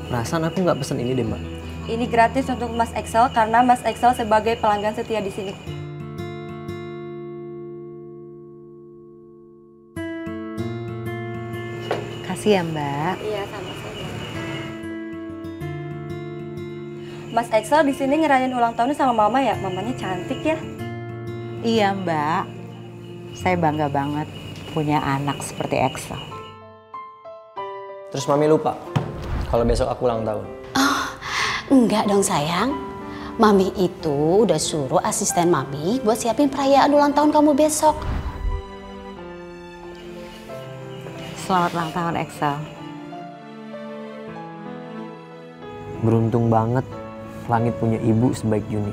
perasaan aku nggak pesen ini deh Mbak. Ini gratis untuk Mas Excel karena Mas Excel sebagai pelanggan setia di sini. Kasih ya Mbak. Iya, sama-sama. Mas Excel di sini ngerayain ulang tahunnya sama Mama ya? Mamanya cantik ya? Iya Mbak. Saya bangga banget punya anak seperti Excel. Terus Mami lupa kalau besok aku ulang tahun. Oh, enggak dong sayang. Mami itu udah suruh asisten Mami buat siapin perayaan ulang tahun kamu besok. Selamat ulang tahun Excel. Beruntung banget Langit punya ibu sebaik Juni.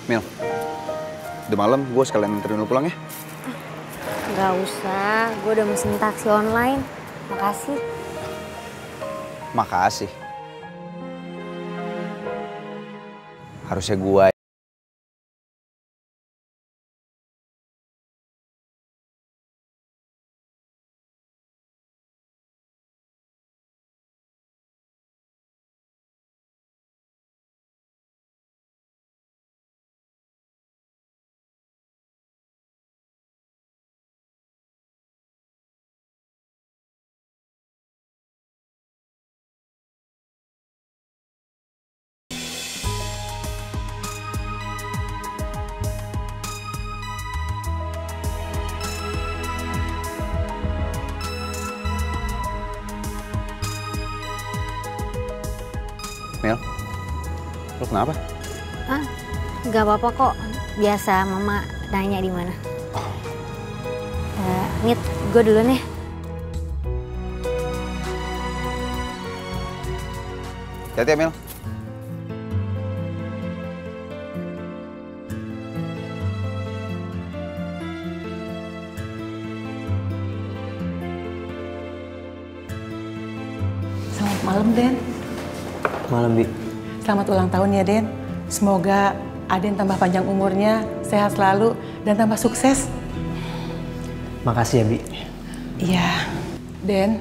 Mil, udah malam, gue sekalian nganterin lu pulang ya. Gak usah, gue udah mesen taksi online. Makasih. Makasih. Harusnya gue. Mil, lu kenapa? Ah, nggak apa-apa kok. Biasa Mama nanya di mana. Ngit, gue duluan ya. Hati-hati ya Mil. Selamat malam, Den. Malam, Bi. Selamat ulang tahun ya, Den. Semoga Aden tambah panjang umurnya, sehat selalu, dan tambah sukses. Makasih ya, Bi. Iya. Den,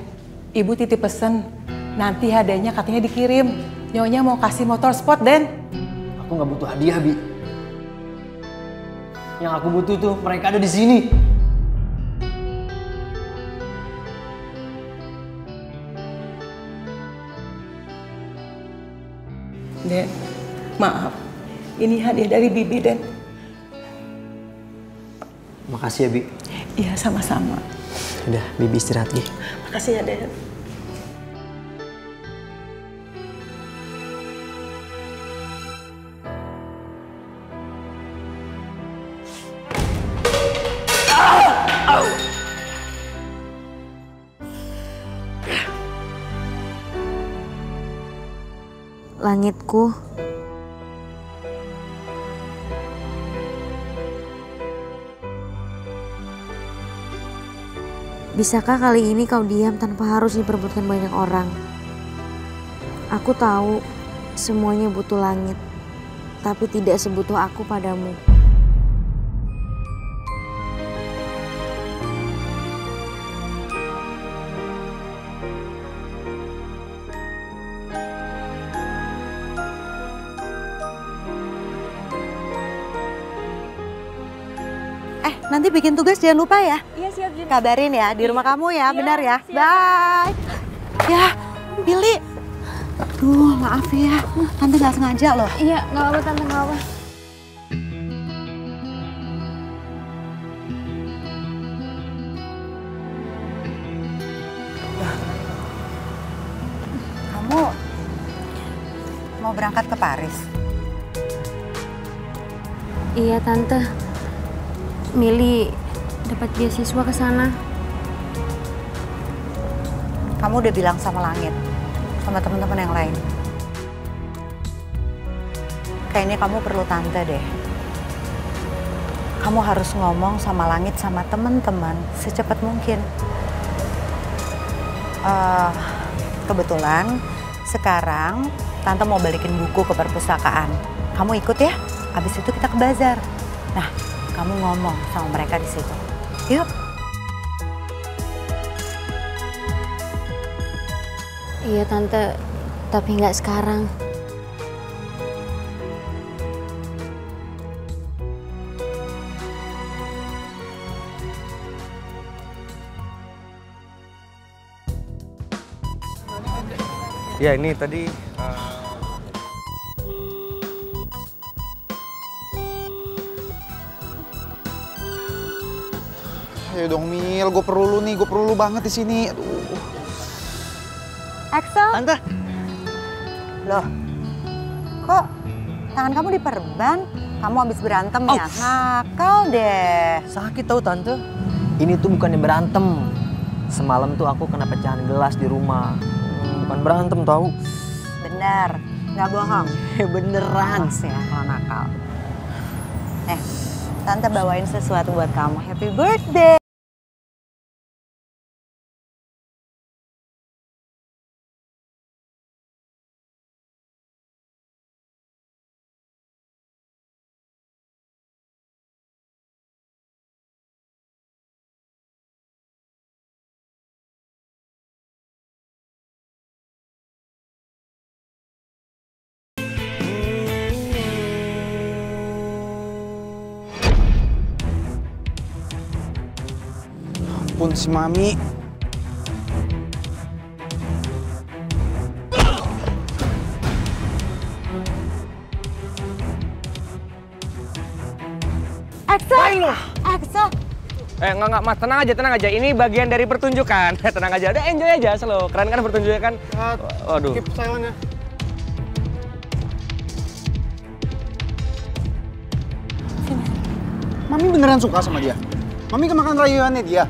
Ibu titip pesen. Nanti hadiahnya katanya dikirim. Nyonya mau kasih motor sport, Den. Aku nggak butuh hadiah, Bi. Yang aku butuh tuh mereka ada di sini. Den, maaf. Ini hadiah dari Bibi, Den. Makasih ya, Bi. Iya, sama-sama. Udah, Bibi istirahat, Gi. Makasih ya, Den. Langitku. Bisakah kali ini kau diam tanpa harus diperebutkan banyak orang? Aku tahu semuanya butuh langit, tapi tidak sebutuh aku padamu. Nanti bikin tugas jangan lupa ya. Iya siap Jun. Kabarin ya di rumah kamu ya, benar ya. Siap. Bye. Ya, Billy. Duh, maaf ya. Tante nggak sengaja loh. Iya, nggak apa-apa Tante, nggak apa. Kamu mau berangkat ke Paris? Iya Tante. Mili dapat beasiswa ke sana. Kamu udah bilang sama Langit, sama teman-teman yang lain. Kayaknya kamu perlu tante deh. Kamu harus ngomong sama Langit sama teman-teman secepat mungkin. Kebetulan sekarang tante mau balikin buku ke perpustakaan. Kamu ikut ya? Abis itu kita ke bazar. Nah, kamu ngomong sama mereka di situ. Yuk. Iya Tante, tapi nggak sekarang. Ya ini tadi Ayo dong Mil, gue perlu lu banget di sini. Aduh. Axel. Tante. Loh, kok tangan kamu diperban? Kamu habis berantem ya? Nakal deh. Sakit tahu Tante. Ini tuh bukannya berantem. Semalam tuh aku kena pecahan gelas di rumah. Bukan berantem tahu. Bener, nggak bohong. Beneran. Awas ya kalau nakal. Tante bawain sesuatu buat kamu. Happy birthday. Ampun si Mami. Axel. Axel. enggak Mas, tenang aja. Ini bagian dari pertunjukan. Tenang aja, udah enjoy aja slow. Keren kan pertunjukan? Waduh. Keep silent ya. Mami beneran suka sama dia? Mami kemakan rayuannya dia?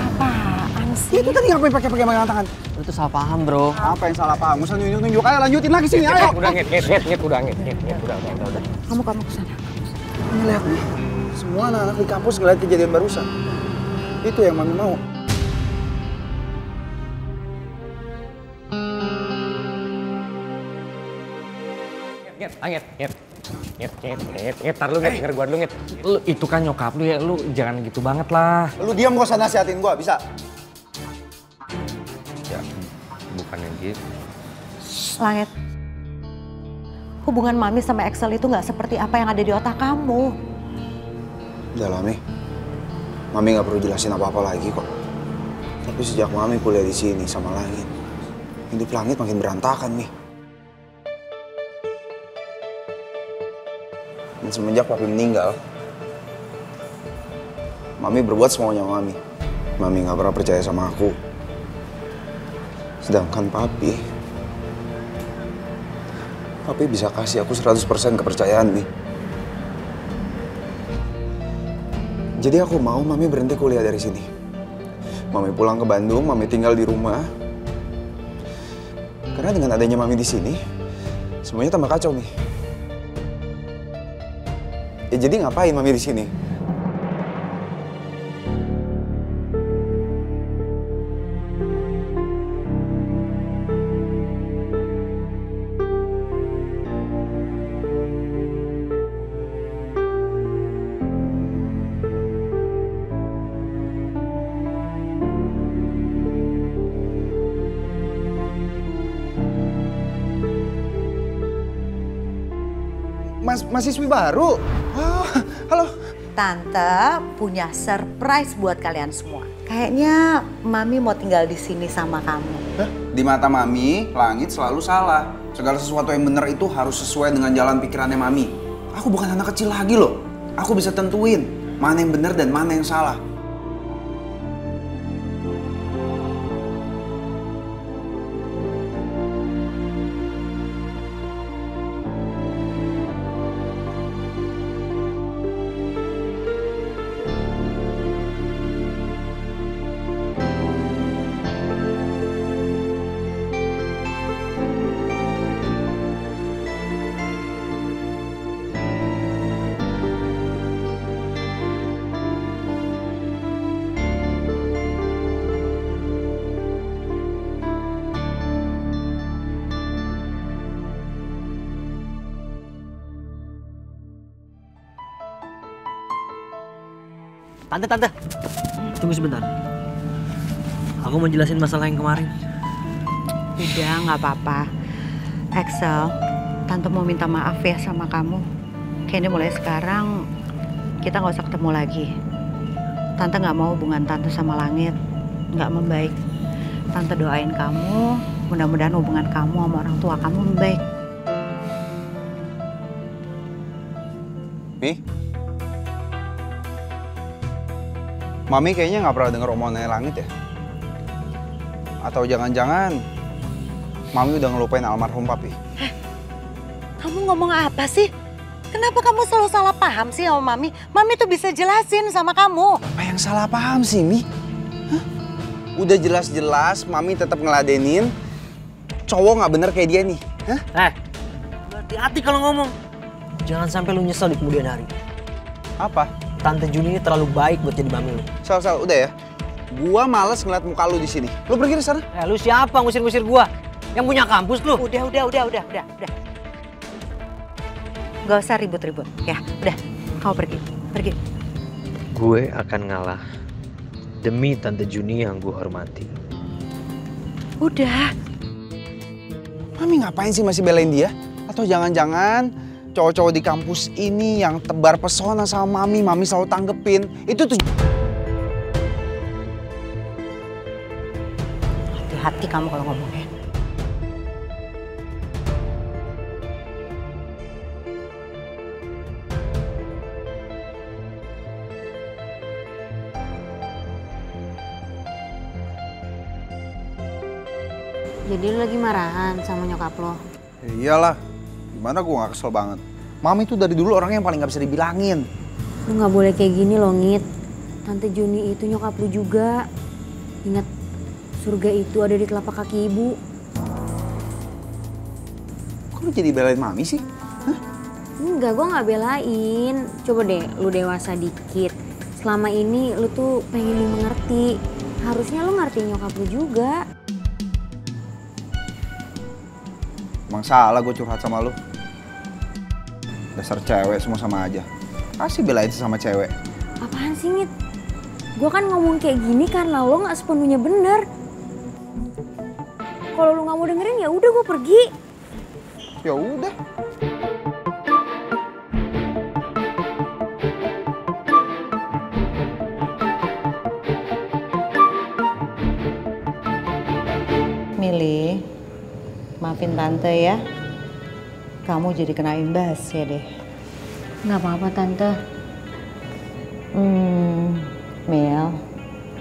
Apaan sih? Itu tadi ngapain pakai pegangan tangan? Itu salah paham bro. Apa yang salah paham? Usah nunjuk-nunjuk, ayo lanjutin lagi sini, ayo! Udah udah. Kamu kesana. Ini lihat nih, semua anak-anak di kampus ngeliat kejadian barusan. Itu yang Mami mau. Tar lu denger gua dulu Ngit. Lu itu kan nyokap lu ya, lu jangan gitu banget lah. Lu diam gak usah nasihatin gua, bisa? Ya, bukannya gitu. Langit. Hubungan Mami sama Axel itu nggak seperti apa yang ada di otak kamu. Udah lah, Mi. Mami nggak perlu jelasin apa-apa lagi kok. Tapi sejak Mami kuliah di sini sama Langit, hidup Langit makin berantakan, Mi. Dan semenjak Papi meninggal, Mami berbuat semuanya Mami. Mami nggak pernah percaya sama aku. Sedangkan Papi bisa kasih aku 100% kepercayaan, Mi. Jadi aku mau Mami berhenti kuliah dari sini. Mami pulang ke Bandung, Mami tinggal di rumah. Karena dengan adanya Mami di sini, Semuanya tambah kacau nih. Ya jadi ngapain Mami di sini? Mahasiswi baru? Oh, halo. Tante punya surprise buat kalian semua. Kayaknya Mami mau tinggal di sini sama kamu. Hah? Di mata Mami, langit selalu salah. Segala sesuatu yang benar itu harus sesuai dengan jalan pikirannya Mami. Aku bukan anak kecil lagi loh. Aku bisa tentuin mana yang benar dan mana yang salah. Tante, tunggu sebentar. Aku mau jelasin masalah yang kemarin. Udah, nggak apa-apa. Axel, Tante mau minta maaf ya sama kamu. Kayaknya mulai sekarang kita nggak usah ketemu lagi. Tante nggak mau hubungan Tante sama Langit nggak membaik. Tante doain kamu, mudah-mudahan hubungan kamu sama orang tua kamu membaik. Mi? Mami kayaknya nggak pernah denger omongannya Langit ya? Atau jangan-jangan Mami udah ngelupain almarhum Papi? Kamu ngomong apa sih? Kenapa kamu selalu salah paham sih sama Mami? Mami tuh bisa jelasin sama kamu. Apa yang salah paham sih, Mi? Hah? Udah jelas-jelas Mami tetap ngeladenin cowok nggak bener kayak dia nih. Hah? Hati-hati kalau ngomong. Jangan sampai lu nyesel di kemudian hari. Apa? Tante Juni ini terlalu baik buat jadi mami lu. Sal, udah ya. Gua males ngeliat muka lu di sini. Lu pergi di sana. Lu siapa ngusir-ngusir gua? Yang punya kampus lu. Udah. Gak usah ribut-ribut. Ya, udah. Kamu pergi. Gue akan ngalah demi Tante Juni yang gue hormati. Udah. Mami ngapain sih masih belain dia? Atau jangan-jangan cowok-cowok di kampus ini yang tebar pesona sama Mami selalu tanggepin. Itu tuh. Hati-hati kamu kalau ngomongnya. Jadi lu lagi marahan sama nyokap lo? Ya iyalah. Gimana gue gak kesel banget. Mami tuh dari dulu orang yang paling gak bisa dibilangin. Lu gak boleh kayak gini loh, Ngit. Tante Juni itu nyokap lu juga. Ingat, surga itu ada di telapak kaki ibu. Kok lu jadi belain Mami sih? Hah? Enggak, gue gak belain. Coba deh lu dewasa dikit. Selama ini lu tuh pengen mengerti. Harusnya lu ngerti nyokap lu juga. Emang salah gue curhat sama lu. Dasar cewek semua sama aja. Pasti belain sama cewek. Apaan sih, Ngit? Gue kan ngomong kayak gini karena lo gak sepenuhnya bener. Kalau lo gak mau dengerin ya udah gue pergi. Ya udah. Mili, maafin Tante ya. Kamu jadi kena imbas ya deh. Gak apa-apa, Tante. Mil,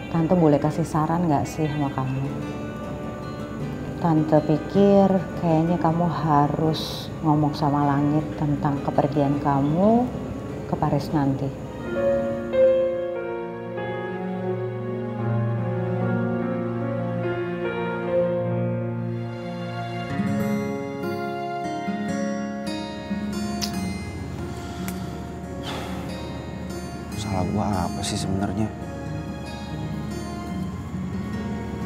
Tante boleh kasih saran gak sih sama kamu? Tante pikir kayaknya kamu harus ngomong sama Langit tentang kepergian kamu ke Paris nanti. Salah gue apa sih sebenarnya?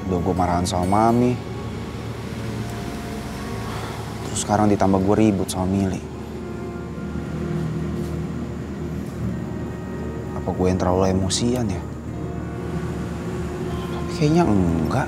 Udah gue marahan sama Mami. Terus sekarang ditambah gue ribut sama Mili. Apa gue yang terlalu emosian ya? Tapi kayaknya enggak.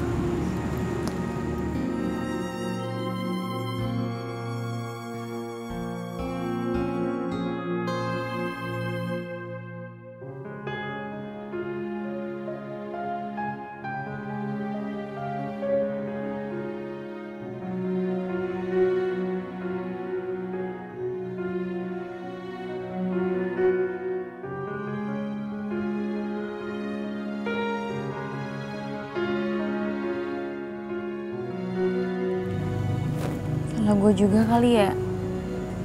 Salah gue juga kali ya,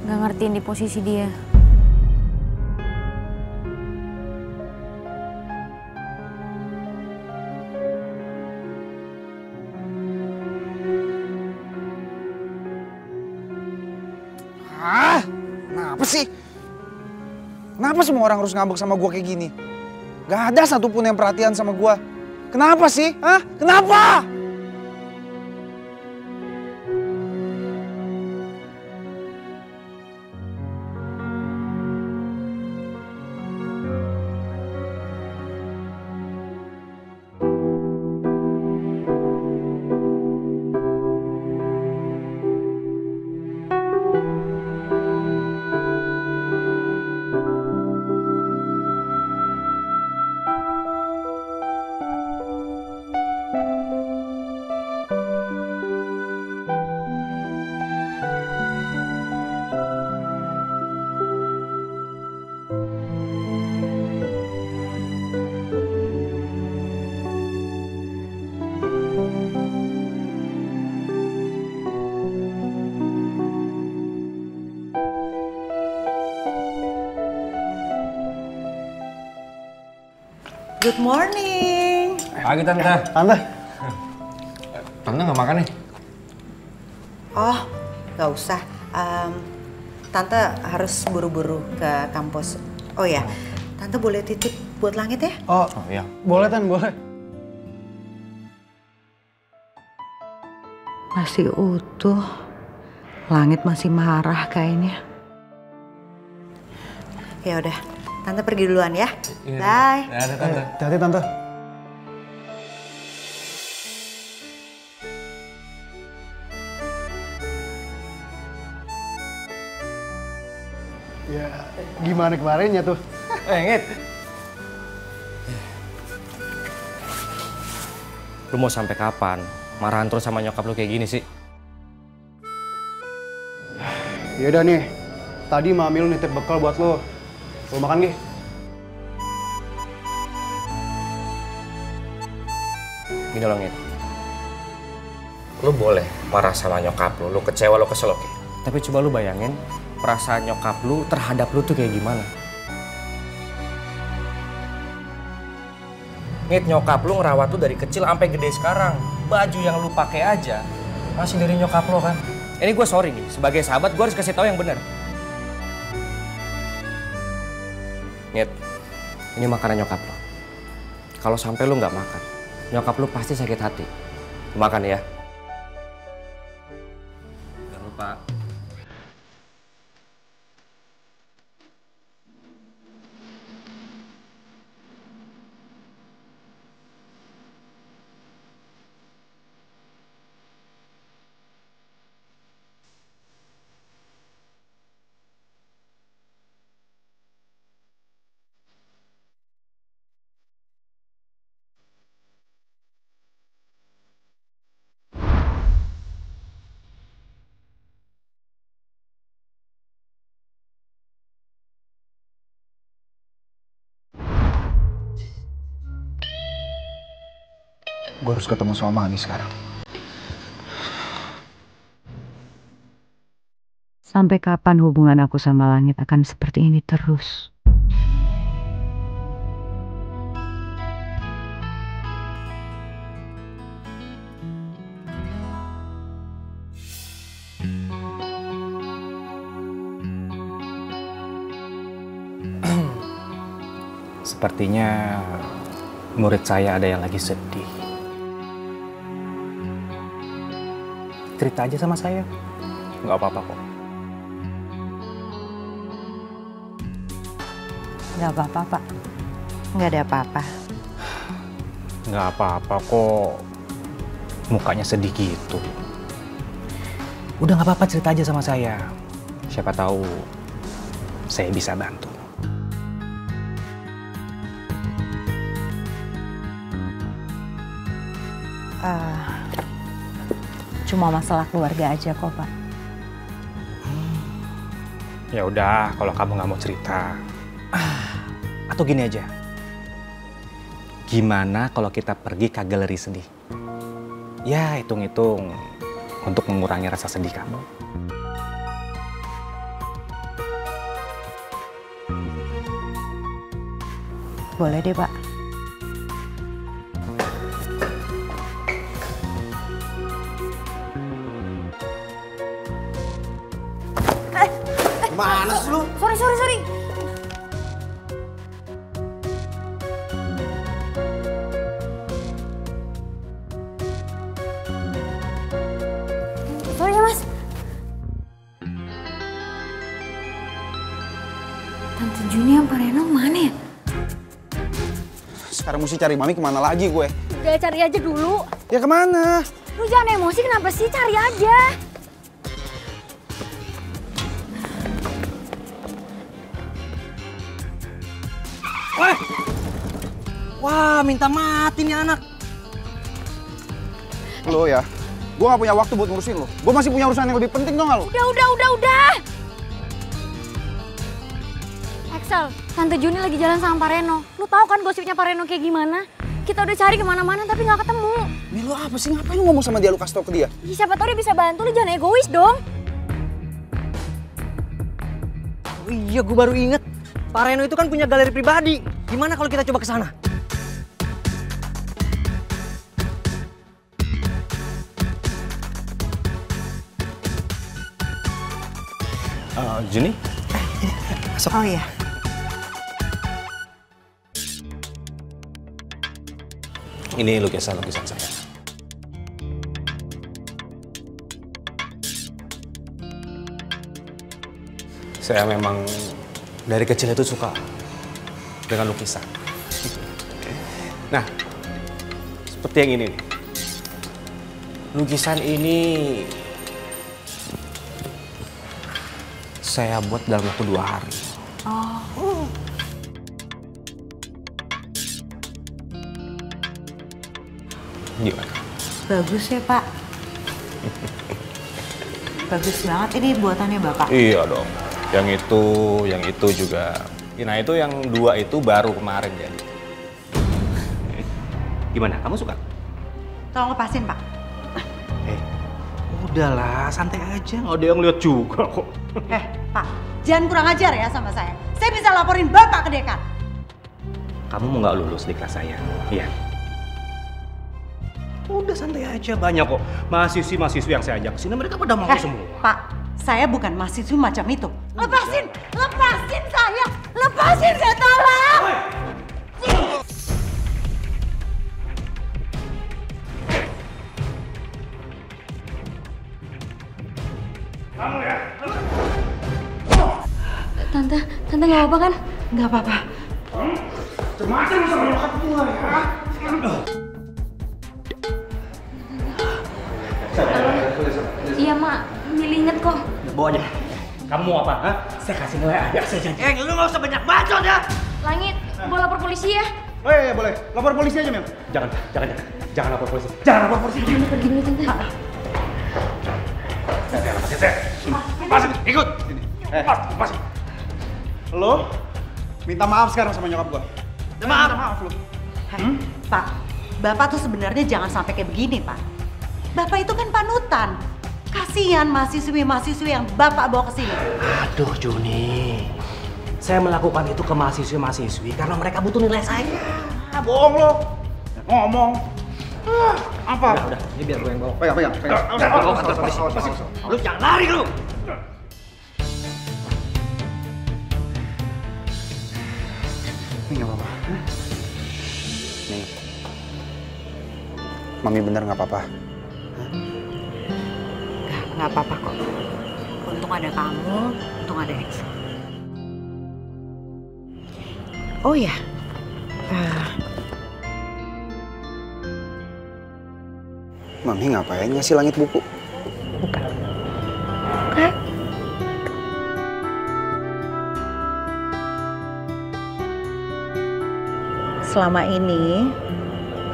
nggak ngertiin di posisi dia. Kenapa sih? Kenapa semua orang harus ngambek sama gue kayak gini? Gak ada satupun yang perhatian sama gue. Kenapa sih? Hah? Kenapa? Good morning. Pagi Tante. Tante. Tante nggak makan nih? Oh, nggak usah. Tante harus buru-buru ke kampus. Oh ya, Tante boleh titip buat Langit ya? Oh iya. Boleh Tan, boleh. Masih utuh. Langit masih marah kayaknya. Ya udah, Tante pergi duluan ya. Bye. Dadah Tante. Hati-hati Tante. Ya, gimana kemarinnya tuh? Ngit. Lu mau sampai kapan marahan terus sama nyokap lu kayak gini sih? Yaudah nih, tadi Mami lu nitip bekal buat lu. Lu makan gih? Gini loh Ngit. Lu boleh marah sama nyokap lu kecewa, lu kesel oke. Tapi coba lu bayangin perasaan nyokap lu terhadap lu tuh kayak gimana. Ngit, nyokap lu ngerawat lu dari kecil sampai gede sekarang. Baju yang lu pakai aja masih dari nyokap lu kan. Ini gue sorry nih, sebagai sahabat gue harus kasih tahu yang benar. Ngit, ini makanan nyokap lu. Kalau sampai lu nggak makan, nyokap lu pasti sakit hati. Makan ya. Jangan lupa. Gue harus ketemu sama Mami sekarang. Sampai kapan hubungan aku sama Langit akan seperti ini terus? Sepertinya murid saya ada yang lagi sedih. Cerita aja sama saya, nggak apa-apa kok. Nggak apa-apa, Pak. Nggak ada apa-apa. Nggak apa-apa kok, mukanya sedih gitu. Udah nggak apa-apa, cerita aja sama saya. Siapa tahu saya bisa bantu. Cuma masalah keluarga aja kok, Pak. Ya udah, kalau kamu nggak mau cerita. Atau gini aja. Gimana kalau kita pergi ke galeri sedih? Ya, hitung-hitung untuk mengurangi rasa sedih kamu. Boleh deh, Pak. Mana sih lu? Sorry. Sorry ya, Mas. Tante Juni sama Pak Reno mana ya? Sekarang mesti cari Mami kemana lagi gue? Udah cari aja dulu. Ya kemana? Lu jangan emosi, kenapa sih? Cari aja. Wah, minta mati nih anak. Lo ya, gue gak punya waktu buat ngurusin lo. Gue masih punya urusan yang lebih penting dong lo. Udah. Axel, Tante Juni lagi jalan sama Pak Reno. Lu tahu kan gosipnya Pak Reno kayak gimana? Kita udah cari kemana-mana tapi nggak ketemu. Nih lo apa sih? Ngapain lu ngomong sama dia? Lu kasih tau ke dia? Ya, siapa tahu dia bisa bantu, lu jangan egois dong. Oh iya, gue baru inget. Pak Reno itu kan punya galeri pribadi. Gimana kalau kita coba ke sana? Juni? Masuk. Oh iya. Ini lukisan saya. Saya memang dari kecil itu suka dengan lukisan. Nah, seperti yang ini nih. Lukisan ini saya buat dalam waktu 2 hari. Oh. Gimana? Bagus ya, Pak. Bagus banget ini buatannya Bapak. Iya dong. Yang itu juga. Nah itu yang 2 itu baru kemarin jadi. Gimana? Kamu suka? Tolong lepasin, Pak. Udahlah, santai aja. Nggak ada yang lihat juga kok. Pak, jangan kurang ajar ya sama saya. Saya bisa laporin Bapak ke dekan. Kamu mau nggak lulus di kelas saya? Iya. Udah santai aja, banyak kok mahasiswi yang saya ajak sini, mereka pada mau semua. Pak, saya bukan mahasiswi macam itu. Lepasin saya, lepasin saya, tolong. Kamu ya? Tante nggak apa-apa kan? Nggak apa-apa. Macam sama nyokap gue ya. Iya, Mak. Milih inget kok. Bawa aja. Kamu mau apa? Hah? Saya kasih nilai aja, saya janji. Lu nggak usah banyak bacot ya. Langit, mau lapor polisi ya? Oh iya, boleh. Lapor polisi aja, Mel. Jangan lapor polisi. Jangan lapor polisi. Ini pergi dulu, Tante. Lepasin, ikut. Lepasin. Lo minta maaf sekarang sama nyokap gua. Maaf lo. Pak, Bapak tuh sebenarnya jangan sampai kayak begini, Pak. Bapak itu kan panutan. Kasihan mahasiswi-mahasiswi yang Bapak bawa ke sini. Aduh, Juni. Saya melakukan itu ke mahasiswi-mahasiswi karena mereka butuh nilai saya. Bohong lo. Ngomong. Apa? Udah, ini biar gue yang bawa. Pegang. Lu jangan lari lu. Ini nggak apa-apa. Nih, Mami bener nggak apa-apa. Nggak apa-apa kok. Untung ada kamu, untung ada Excel. Oh ya, Mami ngapain ngasih Langit buku? bukan. Selama ini,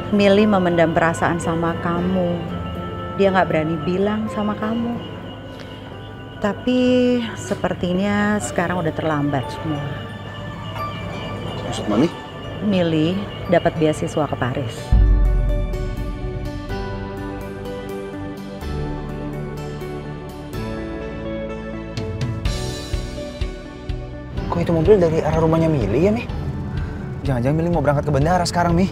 Mili memendam perasaan sama kamu. Dia nggak berani bilang sama kamu. Tapi sepertinya sekarang udah terlambat semua. Maksud Mami? Mili dapat beasiswa ke Paris. Kok itu mobil dari arah rumahnya Mili ya, Mi? Jangan-jangan Mili mau berangkat ke bandara sekarang, Mi.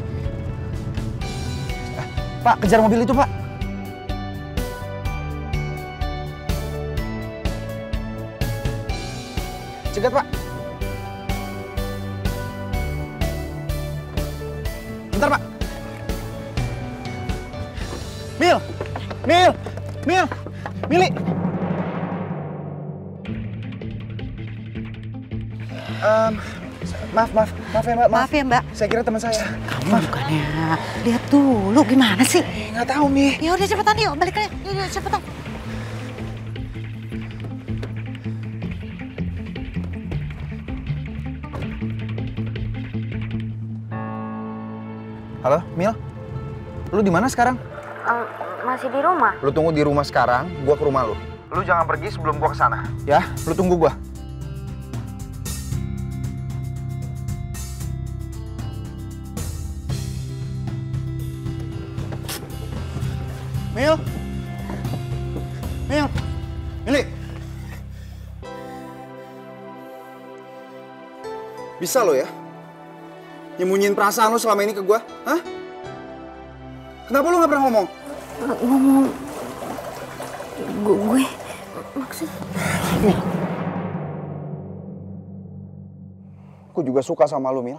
Pak, kejar mobil itu, Pak. Cegat, Pak. Bentar, Pak. Mil! Mil! Mil! Mili! Maaf ya Mbak. Maaf ya Mbak. Saya kira teman saya. Kamu bukannya lihat dulu gimana sih? Nggak tahu Mi. Ya udah cepetan yuk, balik lagi. Yuk cepetan. Halo, Mil. Lu di mana sekarang? Masih di rumah. Lu tunggu di rumah sekarang, gua ke rumah lu. Lu jangan pergi sebelum gua kesana. Ya, lu tunggu gua. Mil! Mil! Mili! Bisa lo ya? Nyembunyiin perasaan lo selama ini ke gua? Hah? Kenapa lo gak pernah ngomong? Ngomong... Gue... Maksud... Aku juga suka sama lo, Mil.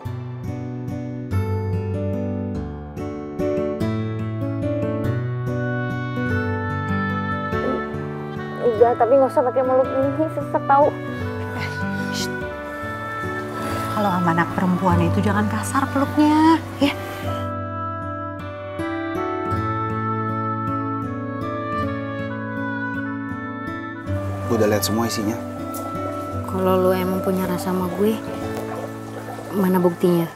Udah, tapi nggak usah pakai meluk ini, sesek tahu. Kalau sama anak perempuan itu jangan kasar peluknya, ya. Gue udah lihat semua isinya. Kalau lu emang punya rasa sama gue, mana buktinya?